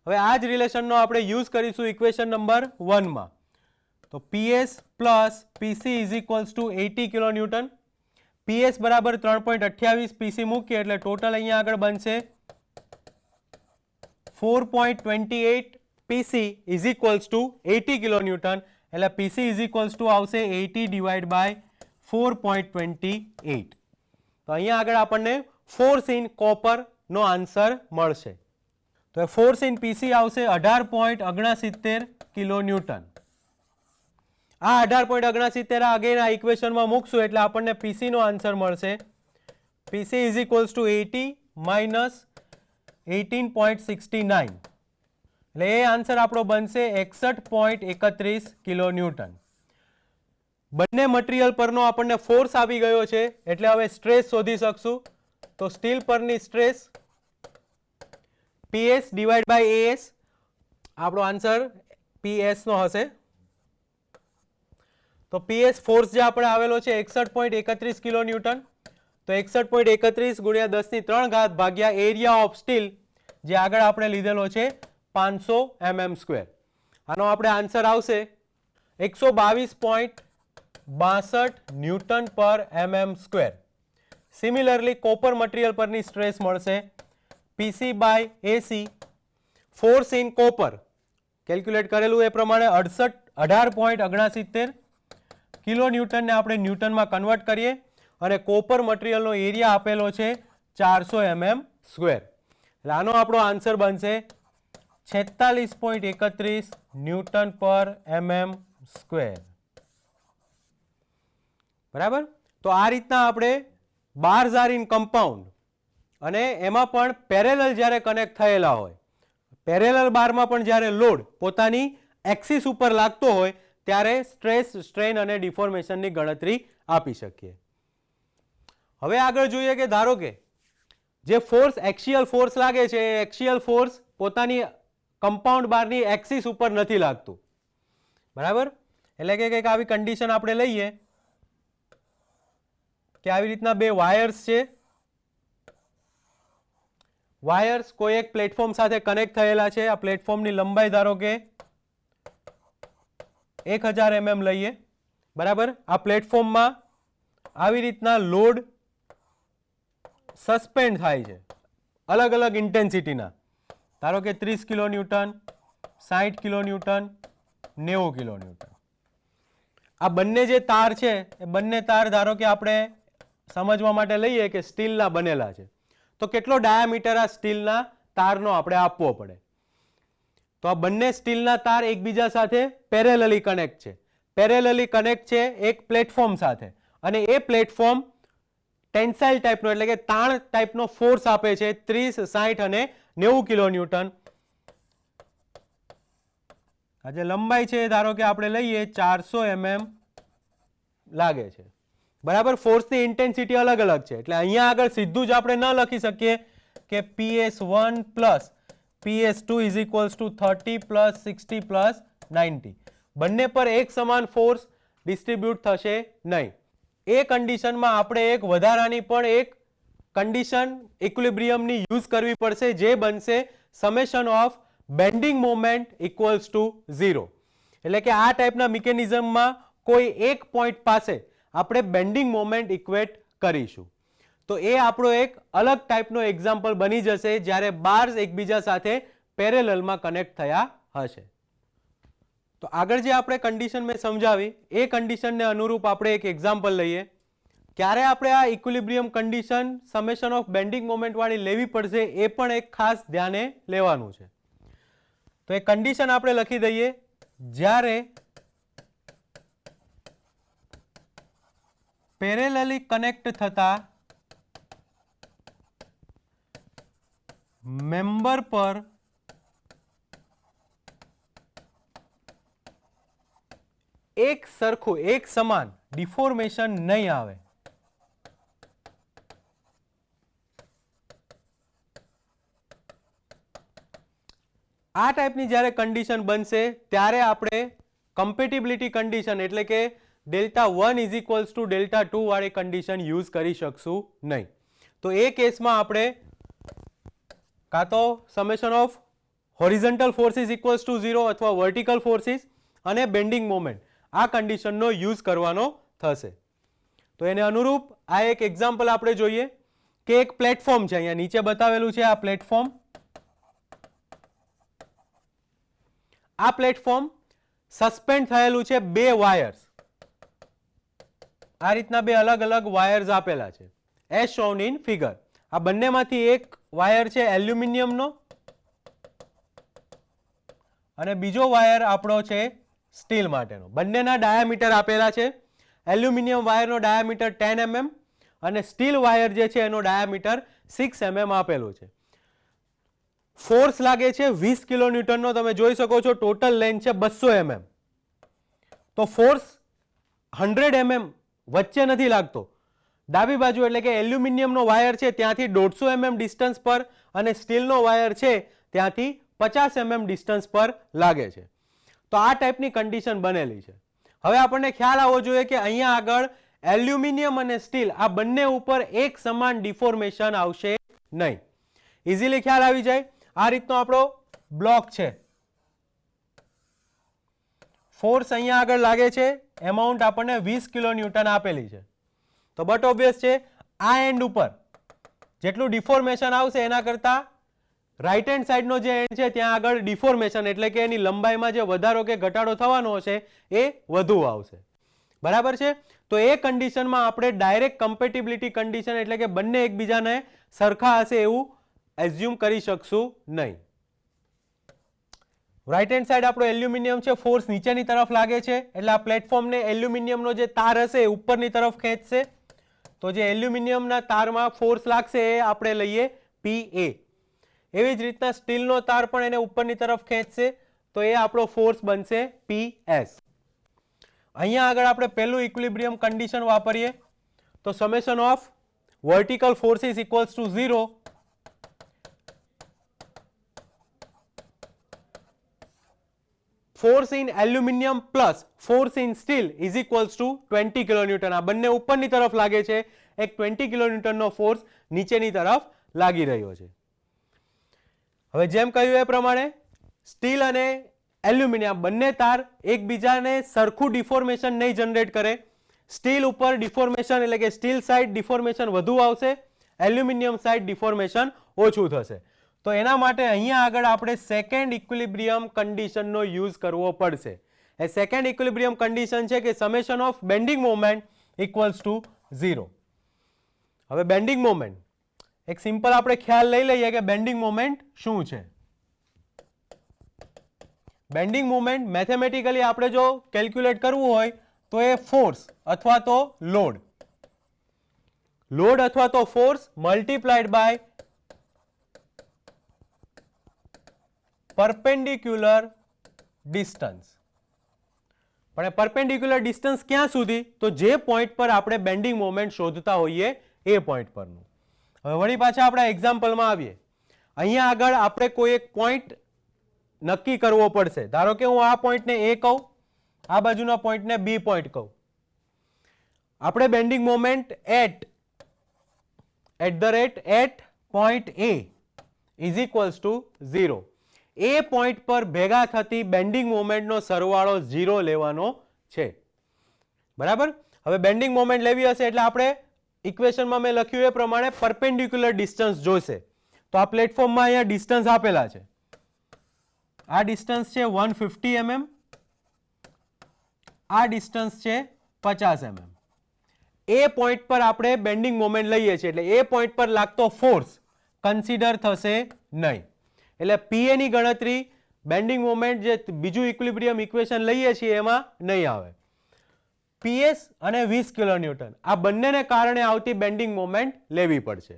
હવે આ જ રિલેશનનો આપણે યુઝ કરીશું ઇક્વેશન નંબર 1 માં. તો PS plus PC is equals two 80 kilonewton. PS બરાબર 3.28, PC મૂકીએ એટલે ટોટલ અહીંયા આગળ બનશે 4.28 PC is equals two 80 kilonewton, એટલે PC ઇઝ ઇક્વલ્સ ટુ આવશે 80 ડિવાઈડ બાય 4.28. તો અહીંયા આગળ આપણને ફોર્સ ઇન કોપરનો આન્સર મળશે. તો ફોર્સ ઇન PC આવશે 18.69 કિલોન્યુટન. આ 18.69 અગેન આ ઇક્વેશનમાં મૂકશું એટલે આપણને PC નો આન્સર મળશે PC is equals two 80 minus 18.69, એટલે એ આન્સર આપણો બનશે 61.31 કિલોન્યુટન. બંને મટીરિયલ પરનો આપણને ફોર્સ આવી ગયો છે એટલે હવે સ્ટ્રેસ શોધી શકશું. તો સ્ટીલ પરની stress PS divide by AS, આપણો આન્સર PS નો હશે. તો PS ફોર્સ જે આપણે આવેલો છે 61.31 કિલોન્યુટન, તો 61.31 ગુણ્યા 10⁻³ ભાગ્યા એરિયા ઓફ સ્ટીલ જે આગળ આપણે લીધેલો છે 500 mm². આનો આપણે આન્સર આવશે 122.62 ન્યૂટન પર mm². સિમિલરલી કોપર મટીરિયલ પરની સ્ટ્રેસ મળશે PC by AC. Force in copper calculate કરેલું એ પ્રમાણે 18.69 કિલોન્યુટનને આપણે ન્યૂટનમાં કન્વર્ટ કરીએ અને કોપર મટીરિયલનો એરિયા આપેલો છે 400 mm². એટલે આનો આપણો આન્સર બનશે 46.31 ન્યૂટન પર mm². બરાબર. તો આ રીતના આપણે બાર્સ આર ઇન કમ્પાઉન્ડ અને એમાં પણ પેરેલલ જ્યારે કનેક્ટ થયેલા હોય, પેરેલલ બારમાં પણ જ્યારે લોડ પોતાની એક્સિસ ઉપર લાગતો હોય ત્યારે સ્ટ્રેસ, સ્ટ્રેન અને ડિફોર્મેશનની ગણતરી આપી શકીએ. હવે આગળ જોઈએ કે ધારો કે જે ફોર્સ એક્સિયલ ફોર્સ લાગે છે એ એક્સિયલ ફોર્સ પોતાની કમ્પાઉન્ડ બારની એક્સિસ ઉપર નથી લાગતું, બરાબર. એટલે કે કંઈક આવી કન્ડિશન આપણે લઈએ કે આવી રીતના બે વાયર્સ છે, વાયર્સ કોઈ એક પ્લેટફોર્મ સાથે કનેક્ટ થયેલા છે. આ પ્લેટફોર્મની લંબાઈ ધારો કે 1000 mm લઈએ, બરાબર. આ પ્લેટફોર્મમાં આવી રીતના લોડ સસ્પેન્ડ થાય છે અલગ અલગ ઇન્ટેન્સિટીના, ધારો કે 30 કિલોન્યુટન, 60 કિલોન્યુટન, 90 કિલોન્યુટન. આ બંને જે તાર છે એ બંને તાર ધારો કે આપણે સમજવા માટે લઈએ કે સ્ટીલના બનેલા છે, તો કેટલો ડાયામીટર આ સ્ટીલના તારનો આપણે આપવો પડે. તો આ બંને સ્ટીલના તાર એકબીજા સાથે પેરેલલી કનેક્ટ છે. પેરેલલી કનેક્ટ છે એક પ્લેટફોર્મ સાથે, અને એ પ્લેટફોર્મ ટેન્સાઇલ ટાઈપનો એટલે કે તાણ ટાઈપનો ફોર્સ આપે છે 30, 60 અને 90 કિલોન્યુટન. આ જે લંબાઈ છે ધારો કે આપણે લઈએ 400 mm લાગે છે, બરાબર. ફોર્સની ઇન્ટેન્સિટી અલગ અલગ છે એટલે અહીંયા આગળ સીધું જ આપણે ન લખી શકીએ કે PS1 plus PS2 is equals two 30 plus 60 plus 90. બંને પર એક સમાન ફોર્સ ડિસ્ટ્રીબ્યુટ થશે નહીં. એ કન્ડિશનમાં આપણે એક વધારાની પણ એક કન્ડિશન ઇક્વિલિબ્રિયમની યુઝ કરવી પડશે, જે બનશે summation of bending moment equals to 0. એટલે કે આ ટાઈપના મિકેનિઝમમાં કોઈ એક પોઈન્ટ પાસે આપણે બેન્ડિંગ મોમેન્ટ ઇક્વેટ કરીશું. તો એ આપણો એક અલગ ટાઈપનો એક્ઝામ્પલ બની જશે જ્યારે બાર્સ એકબીજા સાથે પેરેલલમાં કનેક્ટ થયા હશે. તો આગળ જે આપણે કન્ડિશન મેં સમજાવી એ કન્ડિશનને અનુરૂપ આપણે એક એક્ઝામ્પલ લઈએ. ક્યારે આપણે આ equilibrium condition summation of bending moment વાળી લેવી પડશે એ પણ એક ખાસ ધ્યાને લેવાનું છે. તો એ કન્ડિશન આપણે લખી દઈએ, જ્યારે પેરેલલી કનેક્ટ થતા મેમ્બર પર એક સરખું એક સમાન ડિફોર્મેશન નહીં આવે. આ ટાઈપની જ્યારે કન્ડિશન બનશે ત્યારે આપણે કમ્પેટિબિલિટી કન્ડિશન એટલે કે Δ1 ઇઝ ઇક્વલ્સ ટુ Δ2 વાળી કન્ડિશન યુઝ કરી શકશું નહીં. તો એ કેસમાં આપણે કાં તો summation of horizontal forces equals to 0 અથવા વર્ટિકલ ફોર્સિસ અને બેન્ડિંગ મોમેન્ટ આ કન્ડિશનનો યુઝ કરવાનો થશે. તો એને અનુરૂપ આ એક એક્ઝામ્પલ આપણે જોઈએ કે એક પ્લેટફોર્મ છે, અહીંયા નીચે બતાવેલું છે આ પ્લેટફોર્મ. આ પ્લેટફોર્મ સસ્પેન્ડ થયેલું છે બે વાયર્સ, આ રીતના બે અલગ અલગ વાયર્સ આપેલા છે એઝ શોન ઇન ફિગર. આ બંનેમાંથી એક વાયર છે એલ્યુમિનિયમનો અને બીજો વાયર આપણો છે સ્ટીલ માટેનો. બંનેના ડાયામીટર આપેલા છે. એલ્યુમિનિયમ વાયરનો ડાયામીટર 10 mm અને સ્ટીલ વાયર જે છે એનો ડાયામીટર 6 mm આપેલું છે. ફોર્સ લાગે છે 20 કિલોન્યુટનનો, તમે જોઈ શકો છો ટોટલ લેન્થ છે 200 mm. તો ફોર્સ 100 mm વચ્ચે નથી લાગતો, ડાબી બાજુ એટલે કે એલ્યુમિનિયમનો વાયર છે ત્યાંથી 150 mm ડિસ્ટન્સ પર અને સ્ટીલનો વાયર છે ત્યાંથી 50 mm ડિસ્ટન્સ પર લાગે છે. તો આ ટાઈપની કન્ડિશન બનેલી છે. હવે આપણને ખ્યાલ આવવો જોઈએ કે અહીંયા આગળ એલ્યુમિનિયમ અને સ્ટીલ આ બંને ઉપર એક સમાન ડિફોર્મેશન આવશે નહીં. ઇઝીલી ખ્યાલ આવી જાય. આ રીતનો આપણો બ્લોક છે, ફોર્સ અહીંયા આગળ લાગે છે, એમાઉન્ટ આપણને 20 કિલોન્યુટન આપેલી છે. તો બટ ઓબ્વિયસ છે આ એન્ડ ઉપર જેટલું ડિફોર્મેશન આવશે એના કરતાં રાઈટ હેન્ડ સાઈડનો જે એન્ડ છે ત્યાં આગળ ડિફોર્મેશન એટલે કે એની લંબાઈમાં જે વધારો કે ઘટાડો થવાનો હશે એ વધુ આવશે, બરાબર છે. તો એ કન્ડિશનમાં આપણે ડાયરેક્ટ કમ્પેટિબિલિટી કન્ડિશન એટલે કે બંને એકબીજાને સરખા હશે એવું એઝ્યુમ કરી શકશું નહીં. રાઈટ હેન્ડ સાઈડ આપણો એલ્યુમિનિયમ છે, ફોર્સ નીચેની તરફ લાગે છે એટલે આ પ્લેટફોર્મને એલ્યુમિનિયમનો જે તાર હશે એ ઉપરની તરફ ખેંચશે. તો જે એલ્યુમિનિયમના તારમાં ફોર્સ લાગશે એ આપણે લઈએ PA. એવી જ રીતના સ્ટીલનો તાર પણ એને ઉપરની તરફ ખેંચશે તો એ આપણો ફોર્સ બનશે PS. અહીંયા આગળ આપણે પહેલું ઇક્વિલિબ્રિયમ કન્ડિશન વાપરીએ તો summation of vertical forces equals to 0 force in aluminium plus force in steel is equals two 20 kilonewton. આ બંને ઉપરની તરફ લાગે છે, એક 20 કિલોન્યુટનનો ફોર્સ નીચેની તરફ લાગી રહ્યો છે. હવે જેમ કહ્યું એ પ્રમાણે સ્ટીલ અને એલ્યુમિનિયમ બંને તાર એકબીજાને સરખું ડિફોર્મેશન નહીં જનરેટ કરે. સ્ટીલ ઉપર ડિફોર્મેશન એટલે કે સ્ટીલ સાઇડ ડિફોર્મેશન વધુ આવશે, એલ્યુમિનિયમ સાઇડ ડિફોર્મેશન ઓછું થશે. તો એના માટે અહીંયા આગળ આપણે સેકન્ડ ઇક્વિલિબ્રિયમ કન્ડિશનનો યુઝ કરવો પડશે. એ સેકન્ડ ઇક્વિલિબ્રિયમ કન્ડિશન છે કે summation of bending moment equals to 0. હવે બેન્ડિંગ મોમેન્ટ એક સિમ્પલ આપણે ખ્યાલ લઈ લઈએ કે બેન્ડિંગ મોમેન્ટ શું છે. બેન્ડિંગ મોમેન્ટ મેથેમેટિકલી આપણે જો કેલ્ક્યુલેટ કરવું હોય તો એ ફોર્સ અથવા તો લોડ અથવા તો force multiplied by perpendicular distance. પણ એ પરપેન્ડિક્યુલર ડિસ્ટન્સ ક્યાં સુધી? તો જે પોઈન્ટ પર આપણે બેન્ડિંગ મોમેન્ટ શોધતા હોઈએ એ પોઈન્ટ પરનું. હવે વળી પાછા આપણા એક્ઝામ્પલમાં આવીએ. અહીંયા આગળ આપણે કોઈ એક પોઈન્ટ નક્કી કરવો પડશે. ધારો કે હું આ પોઈન્ટને એ કહું, આ બાજુના પોઈન્ટને બી પોઈન્ટ કહું. આપણે bending moment eight point A is equals to 0. A point પર ભેગા થતી બેન્ડિંગ મોમેન્ટનો સરવાળો 0 લેવાનો છે. બરાબર. હવે બેન્ડિંગ મોમેન્ટ લેવી હશે એટલે આપણે ઇક્વેશનમાં મેં લખ્યું એ પ્રમાણે પરપેન્ડિક્યુલર ડિસ્ટન્સ જોઈશે. તો આ પ્લેટફોર્મમાં અહીંયા ડિસ્ટન્સ આપેલા છે. આ ડિસ્ટન્સ છે 150 mm, આ ડિસ્ટન્સ છે 50 mm. એ પોઈન્ટ પર આપણે બેન્ડિંગ મોમેન્ટ લઈએ છીએ એટલે એ પોઈન્ટ પર લાગતો ફોર્સ કન્સિડર થશે નહીં. એટલે પીએ ની ગણતરી બેન્ડિંગ મોમેન્ટ જે બીજું ઇક્વિલિબ્રિયમ ઇક્વેશન લઈએ છીએ એમાં નહીં આવે. પીએસ અને 20 કિલોન્યુટન આ બંનેને કારણે આવતી બેન્ડિંગ મોમેન્ટ લેવી પડશે.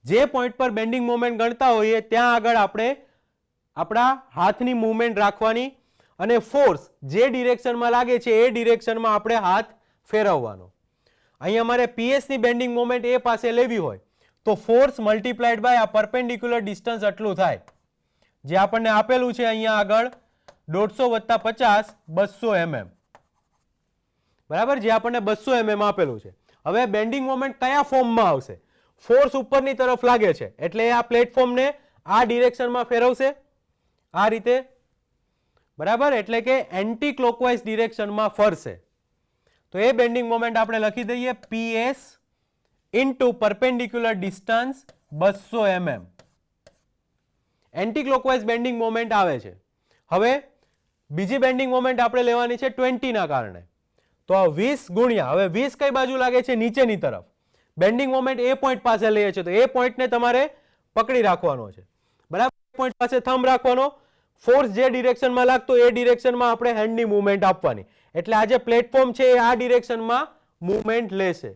જે પોઈન્ટ પર બેન્ડિંગ મોમેન્ટ ગણતા હોઈએ ત્યાં આગળ આપણે આપણા હાથની મૂવમેન્ટ રાખવાની અને ફોર્સ જે ડિરેક્શનમાં લાગે છે એ ડિરેક્શનમાં આપણે હાથ ફેરવવાનો. અહીં અમારે પીએસ ની બેન્ડિંગ મોમેન્ટ એ પાસે લેવી હોય તો ફોર્સ મલ્ટીપ્લાઈડ બાય આ પરપેન્ડિક્યુલર ડિસ્ટન્સ આટલું થાય, જે આપણને આપેલું છે અહીંયા આગળ 150 + 50 200 mm. બરાબર, જે આપણને 200 mm આપેલું છે. હવે બેન્ડિંગ મોમેન્ટ કયા ફોર્મમાં આવશે? ફોર્સ ઉપરની તરફ લાગે છે એટલે આ પ્લેટફોર્મને આ ડિરેક્શનમાં ફેરવશે આ રીતે. બરાબર, એટલે કે એન્ટી ક્લોકવાઇઝ ડિરેક્શનમાં ફરશે. તો એ બેન્ડિંગ મોમેન્ટ આપણે લખી દઈએ PS into perpendicular distance 200 mm. Anti clockwise bending moment આવે છે. હવે બીજી બેન્ડિંગ મોમેન્ટ આપણે લેવાની છે 20 ના કારણે. તો આ 20 ગુણ્યા, હવે 20 કઈ બાજુ લાગે છે? નીચેની તરફ. બેન્ડિંગ મોમેન્ટ એ પોઈન્ટ પાસે લઈએ છે તો એ પોઈન્ટને તમારે પકડી રાખવાનો છે. બરાબર, પોઈન્ટ પાસે થંબ રાખવાનો. ફોર્સ જે ડિરેક્શનમાં લાગતો એ ડિરેક્શનમાં આપણે હેન્ડની મૂવમેન્ટ આપવાની. એટલે આ જે પ્લેટફોર્મ છે એ આ ડિરેક્શનમાં મૂવમેન્ટ લેશે.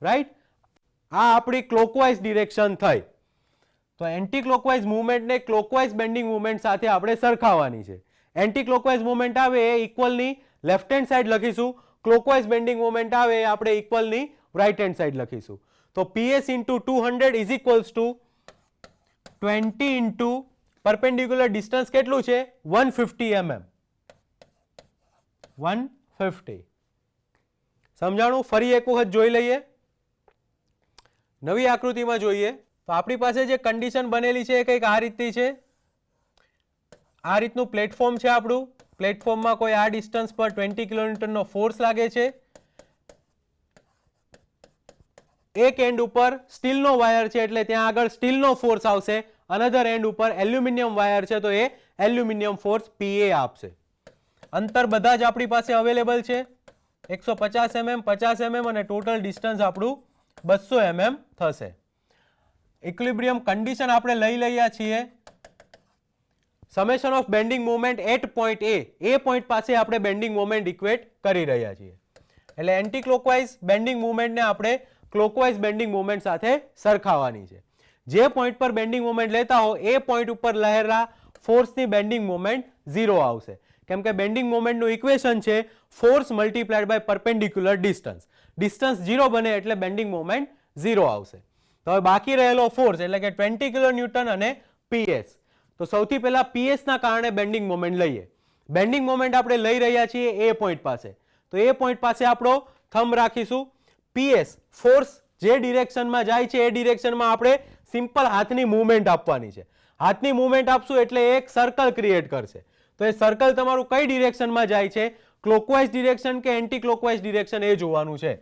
રાઈટ, આ આપણી ક્લોકવાઇઝ ડિરેક્શન થઈ. તો એન્ટી ક્લોકવાઇઝ મૂવમેન્ટને ક્લોકવાઇઝ બેન્ડિંગ મૂવમેન્ટ સાથે આપણે સરખાવવાની છે. એન્ટી ક્લોકવાઇઝ મૂવમેન્ટ આવે એ ઇક્વલની લેફ્ટ હેન્ડ સાઈડ લખીશું, ક્લોકવાઇઝ બેન્ડિંગ મૂવમેન્ટ આવે એ આપણે ઇક્વલની રાઈટ હેન્ડ સાઈડ લખીશું. તો PS into 200 is equals two 20 into perpendicular distance કેટલું છે? 150 mm. 150. સમજાણું? ફરી એક વખત જોઈ લઈએ. નવી આકૃતિમાં જોઈએ તો આપણી પાસે જે કન્ડિશન બનેલી છે એ કંઈક આ રીતની છે. આ રીતનું પ્લેટફોર્મ છે આપણું. પ્લેટફોર્મમાં કોઈ આ ડિસ્ટન્સ પર 20 કિલોન્યુટનનો ફોર્સ લાગે છે. એક એન્ડ ઉપર સ્ટીલનો વાયર છે એટલે ત્યાં આગળ સ્ટીલનો ફોર્સ આવશે. અનધર એન્ડ ઉપર એલ્યુમિનિયમ વાયર છે તો એ એલ્યુમિનિયમ ફોર્સ PA આપશે. અંતર બધા જ આપણી પાસે અવેલેબલ છે, 150 mm, 50 mm અને ટોટલ ડિસ્ટન્સ આપણું 200 mm થશે. ઇક્વિલિબ્રિયમ કન્ડિશન આપણે લઈ રહ્યા છીએ. Summation of bending moment eight point A point પાસે આપણે બેન્ડિંગ મોમેન્ટ ઇક્વેટ કરી રહ્યા છીએ. એટલે એન્ટી ક્લોકવાઇઝ બેન્ડિંગ મોમેન્ટને આપણે ક્લોકવાઇઝ બેન્ડિંગ મોમેન્ટ સાથે સરખાવવાની છે. જે પોઈન્ટ પર બેન્ડિંગ મોમેન્ટ લેતા હો એ પોઈન્ટ ઉપર લહેરા ફોર્સની બેન્ડિંગ મોમેન્ટ 0 આવશે, કેમ કે બેન્ડિંગ મોમેન્ટનું ઇક્વેશન છે force multiplied by perpendicular distance. Distance 0 બને એટલે બેન્ડિંગ મોમેન્ટ 0 આવશે. તો હવે બાકી રહેલો ફોર્સ એટલે કે 20 કિલો ન્યૂટન અને PS. તો સૌથી પહેલા PS ના કારણે બેન્ડિંગ મોમેન્ટ લઈએ. બેન્ડિંગ મોમેન્ટ આપણે લઈ રહ્યા છીએ એ પોઈન્ટ પાસે. તો એ પોઈન્ટ પાસે આપણો થંબ રાખીશું. PS ફોર્સ જે ડિરેક્શનમાં જાય છે એ ડિરેક્શનમાં આપણે સિમ્પલ હાથની મૂવમેન્ટ આપવાની છે. હાથની મૂવમેન્ટ આપશું એટલે એક સર્કલ ક્રિએટ કરશે. તો એ સર્કલ તમારું કઈ ડિરેક્શનમાં જાય છે, ક્લોકવાઇઝ ડિરેક્શન કે એન્ટી ક્લોકવાઇઝ ડિરેક્શન, એ જોવાનું છે.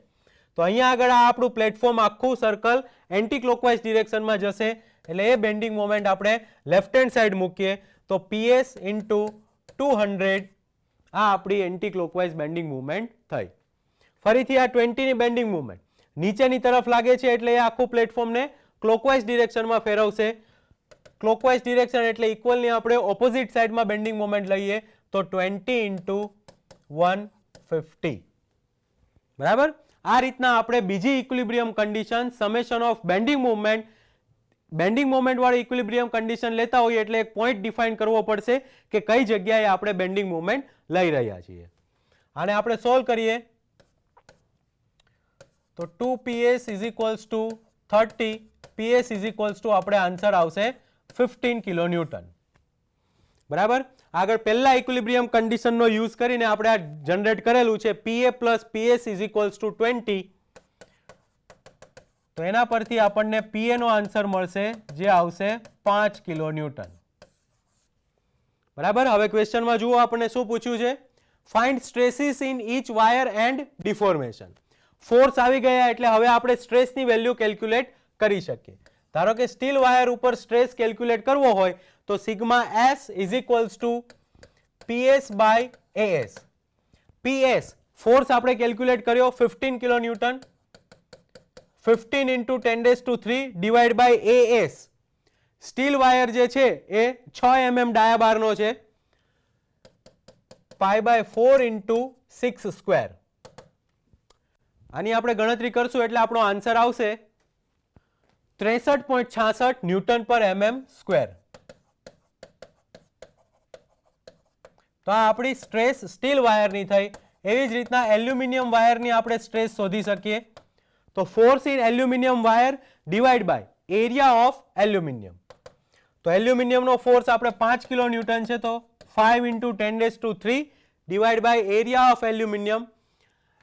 તો અહીંયા આગળ આ આપણું પ્લેટફોર્મ આખું સર્કલ એન્ટી ક્લોકવાઇઝ ડિરેક્શનમાં જશે એટલે એ બેન્ડિંગ મોમેન્ટ આપણે લેફ્ટ હેન્ડ સાઈડ મૂકીએ તો PS ઇન્ટુ 200 આ આપણી એન્ટી ક્લોકવાઇઝ બેન્ડિંગ મૂવમેન્ટ થઈ. ફરીથી આ 20ની બેન્ડિંગ મૂવમેન્ટ નીચેની તરફ લાગે છે એટલે એ આખું પ્લેટફોર્મને ક્લોકવાઇઝ ડિરેક્શનમાં ફેરવશે. ક્લોકવાઇઝ ડિરેક્શન એટલે ઇક્વલની આપણે ઓપોઝિટ સાઈડમાં બેન્ડિંગ મોમેન્ટ લઈએ તો 20 ઇન્ટુ 150. બરાબર. આ રીતના આપણે બીજી equilibrium condition summation of bending moment વાળી ઇક્વિલિબ્રિયમ કન્ડિશન લેતા હોઈએ એટલે એક પોઈન્ટ ડિફાઇન કરવો પડશે કે કઈ જગ્યાએ આપણે બેન્ડિંગ મોમેન્ટ લઈ રહ્યા છીએ. આને આપણે સોલ્વ કરીએ તો 2PS is equals two 30, PS is equals two આપણે આન્સર આવશે 15 કિલો ન્યૂટન. બરાબર. આગળ પહેલા ઇક્વિલિબ્રિયમ કન્ડિશનનો યુઝ કરીને આપણે આ જનરેટ કરેલું છે PA plus PS is equals two 20. તો એના પરથી આપણને PA નો આન્સર મળશે જે આવશે 5 કિલો ન્યૂટન. બરાબર. હવે ક્વેશ્ચનમાં જુઓ આપણને શું પૂછ્યું છે, find stresses in each wire and deformation. Force આવી ગયા એટલે હવે આપણે સ્ટ્રેસની વેલ્યુ કેલ્ક્યુલેટ કરી શકીએ. ધારો કે સ્ટીલ વાયર ઉપર સ્ટ્રેસ કેલ્ક્યુલેટ કરવો હોય તો sigma S is equals to PS by AS. PS force આપણે કેલ્ક્યુલેટ કર્યો 15 kilo newton, 15 into 10⁻³ divide by AS. Steel wire જે છે એ 6 mm ડાયાબારનો છે, π/4 ઇન્ટુ 6 સ્ક્વેર. આની આપણે ગણતરી કરશું એટલે આપણો આન્સર આવશે 63.66 ન્યૂટન પર mm સ્ક્વેર. તો આ આપણી સ્ટ્રેસ સ્ટીલ વાયરની થઈ. એવી જ રીતના એલ્યુમિનિયમ વાયરની આપણે સ્ટ્રેસ શોધી શકીએ તો force in aluminium wire divide by area of aluminium. તો એલ્યુમિનિયમનો ફોર્સ આપણે 5 કિલો ન્યૂટન છે તો 5 into 10⁻³ divide by area of aluminium.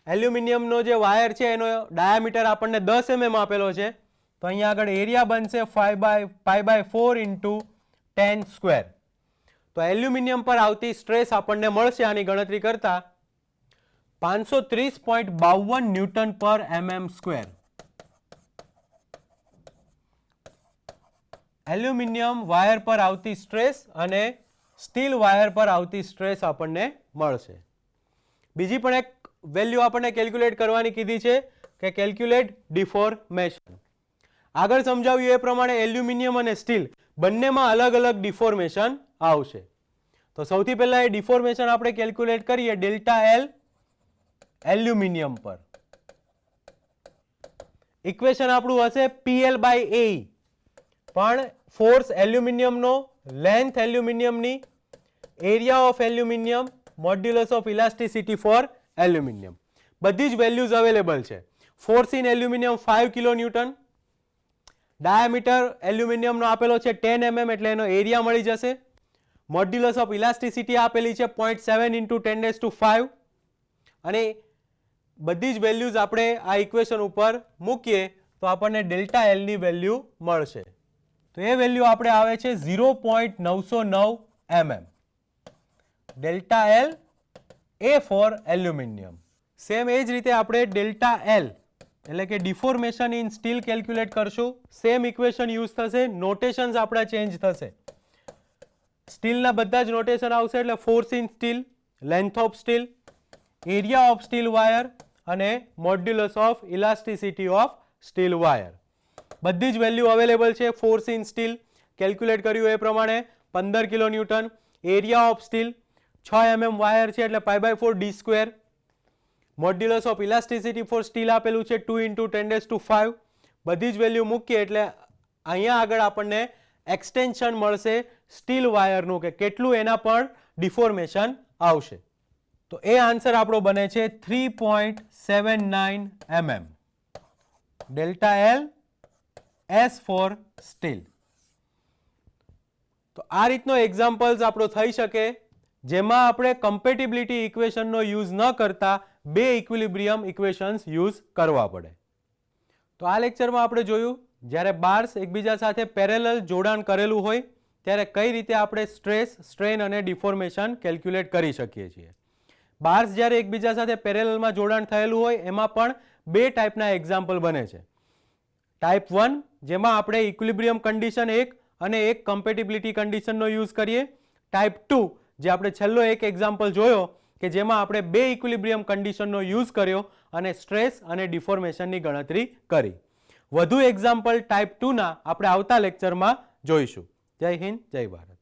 એલ્યુમિનિયમનો જે વાયર છે એનો ડાયામીટર આપણને 10 mm આપેલો છે તો અહીંયા આગળ એરિયા બનશે π/4 ઇન્ટુ 10 સ્ક્વેર. તો એલ્યુમિનિયમ પર આવતી સ્ટ્રેસ આપણને મળશે આની ગણતરી કરતા 530.52 newton per mm square. Aluminium wire પર આવતી સ્ટ્રેસ અને સ્ટીલ વાયર પર આવતી સ્ટ્રેસ આપણને મળશે. બીજી પણ એક વેલ્યુ આપણને કેલ્ક્યુલેટ કરવાની કીધી છે કે કેલ્ક્યુલેટ ડિફોર્મેશન. આગળ સમજાવ્યું એ પ્રમાણે એલ્યુમિનિયમ અને સ્ટીલ બંનેમાં અલગ અલગ ડિફોર્મેશન આવશે. તો સૌથી પહેલા એ ડિફોર્મેશન આપણે કેલ્ક્યુલેટ કરીએ ડેલ્ટા L એલ્યુમિનિયમ પર. ઇક્વેશન આપણું હશે PL બાય AE. પણ ફોર્સ એલ્યુમિનિયમનો, લેન્થ એલ્યુમિનિયમની, area of aluminium, modulus of elasticity for aluminium બધી જ વેલ્યુઝ અવેલેબલ છે. Force in aluminium 5 kilo newton, diameter એલ્યુમિનિયમનો આપેલો છે 10 mm એટલે એનો એરિયા મળી જશે. મોડ્યુલસ ઓફ ઇલાસ્ટિસિટી આપેલી છે 0.7 ઇન્ટુ 10⁵ અને બધી જ વેલ્યુઝ આપણે આ ઇક્વેશન ઉપર મૂકીએ તો આપણને ડેલ્ટા L ની વેલ્યુ મળશે. તો એ વેલ્યુ આપણે આવે છે 0.909 mm. ડેલ્ટા L એ ફોર એલ્યુમિનિયમ. સેમ એ જ રીતે આપણે ડેલ્ટા L એટલે કે ડિફોર્મેશન ઇન સ્ટીલ કેલ્ક્યુલેટ કરશું. સેમ ઇક્વેશન યુઝ થશે, નોટેશન્સ આપણા ચેન્જ થશે. સ્ટીલના બધા જ નોટેશન આવશે એટલે force in steel, length of steel, area of steel wire અને modulus of elasticity of steel wire. બધી જ વેલ્યુ અવેલેબલ છે. ફોર્સ ઇન સ્ટીલ કેલ્ક્યુલેટ કર્યું એ પ્રમાણે 15 kilo newton, area of steel 6 mm wire છે એટલે π/4 d square. Modulus of elasticity for steel આપેલું છે 2 ઇન્ટુ 10⁵. બધી જ વેલ્યુ મૂકીએ એટલે અહીંયા આગળ આપણને એક્સટેન્શન મળશે સ્ટીલ વાયરનું કે કેટલું એના પર ડિફોર્મેશન આવશે. તો એ આન્સર આપણો બને છે 3.79 mm. Delta L, S for steel. તો આ રીતનો એક્ઝામ્પલ્સ આપણો થઈ શકે જેમાં આપણે કમ્પેટિબિલિટી ઇક્વેશનનો યુઝ ન કરતા બે ઇક્વિલિબ્રિયમ ઇક્વેશન્સ યુઝ કરવા પડે. તો આ લેક્ચરમાં આપણે જોયું જ્યારે બાર્સ એકબીજા સાથે પેરેલલ જોડાણ કરેલું હોય ત્યારે કઈ રીતે આપણે સ્ટ્રેસ, સ્ટ્રેન અને ડિફોર્મેશન કેલ્ક્યુલેટ કરી શકીએ છીએ. બાર્સ જ્યારે એકબીજા સાથે પેરેલલમાં જોડાણ થયેલું હોય એમાં પણ બે ટાઈપના એક્ઝામ્પલ બને છે. ટાઈપ 1 જેમાં આપણે ઇક્વિલિબ્રિયમ કન્ડિશન 1 અને એક કમ્પેટિબિલિટી કન્ડિશનનો યુઝ કરીએ. ટાઈપ 2 જે આપણે છેલ્લો એક એક્ઝામ્પલ જોયો કે જેમાં આપણે બે ઇક્વિલિબ્રિયમ કન્ડિશનનો યુઝ કર્યો અને સ્ટ્રેસ અને ડિફોર્મેશનની ગણતરી કરી. વધુ એક્ઝામ્પલ ટાઈપ 2 ના આપણે આવતા લેક્ચરમાં જોઈશું. જય હિન્દ, જય ભારત.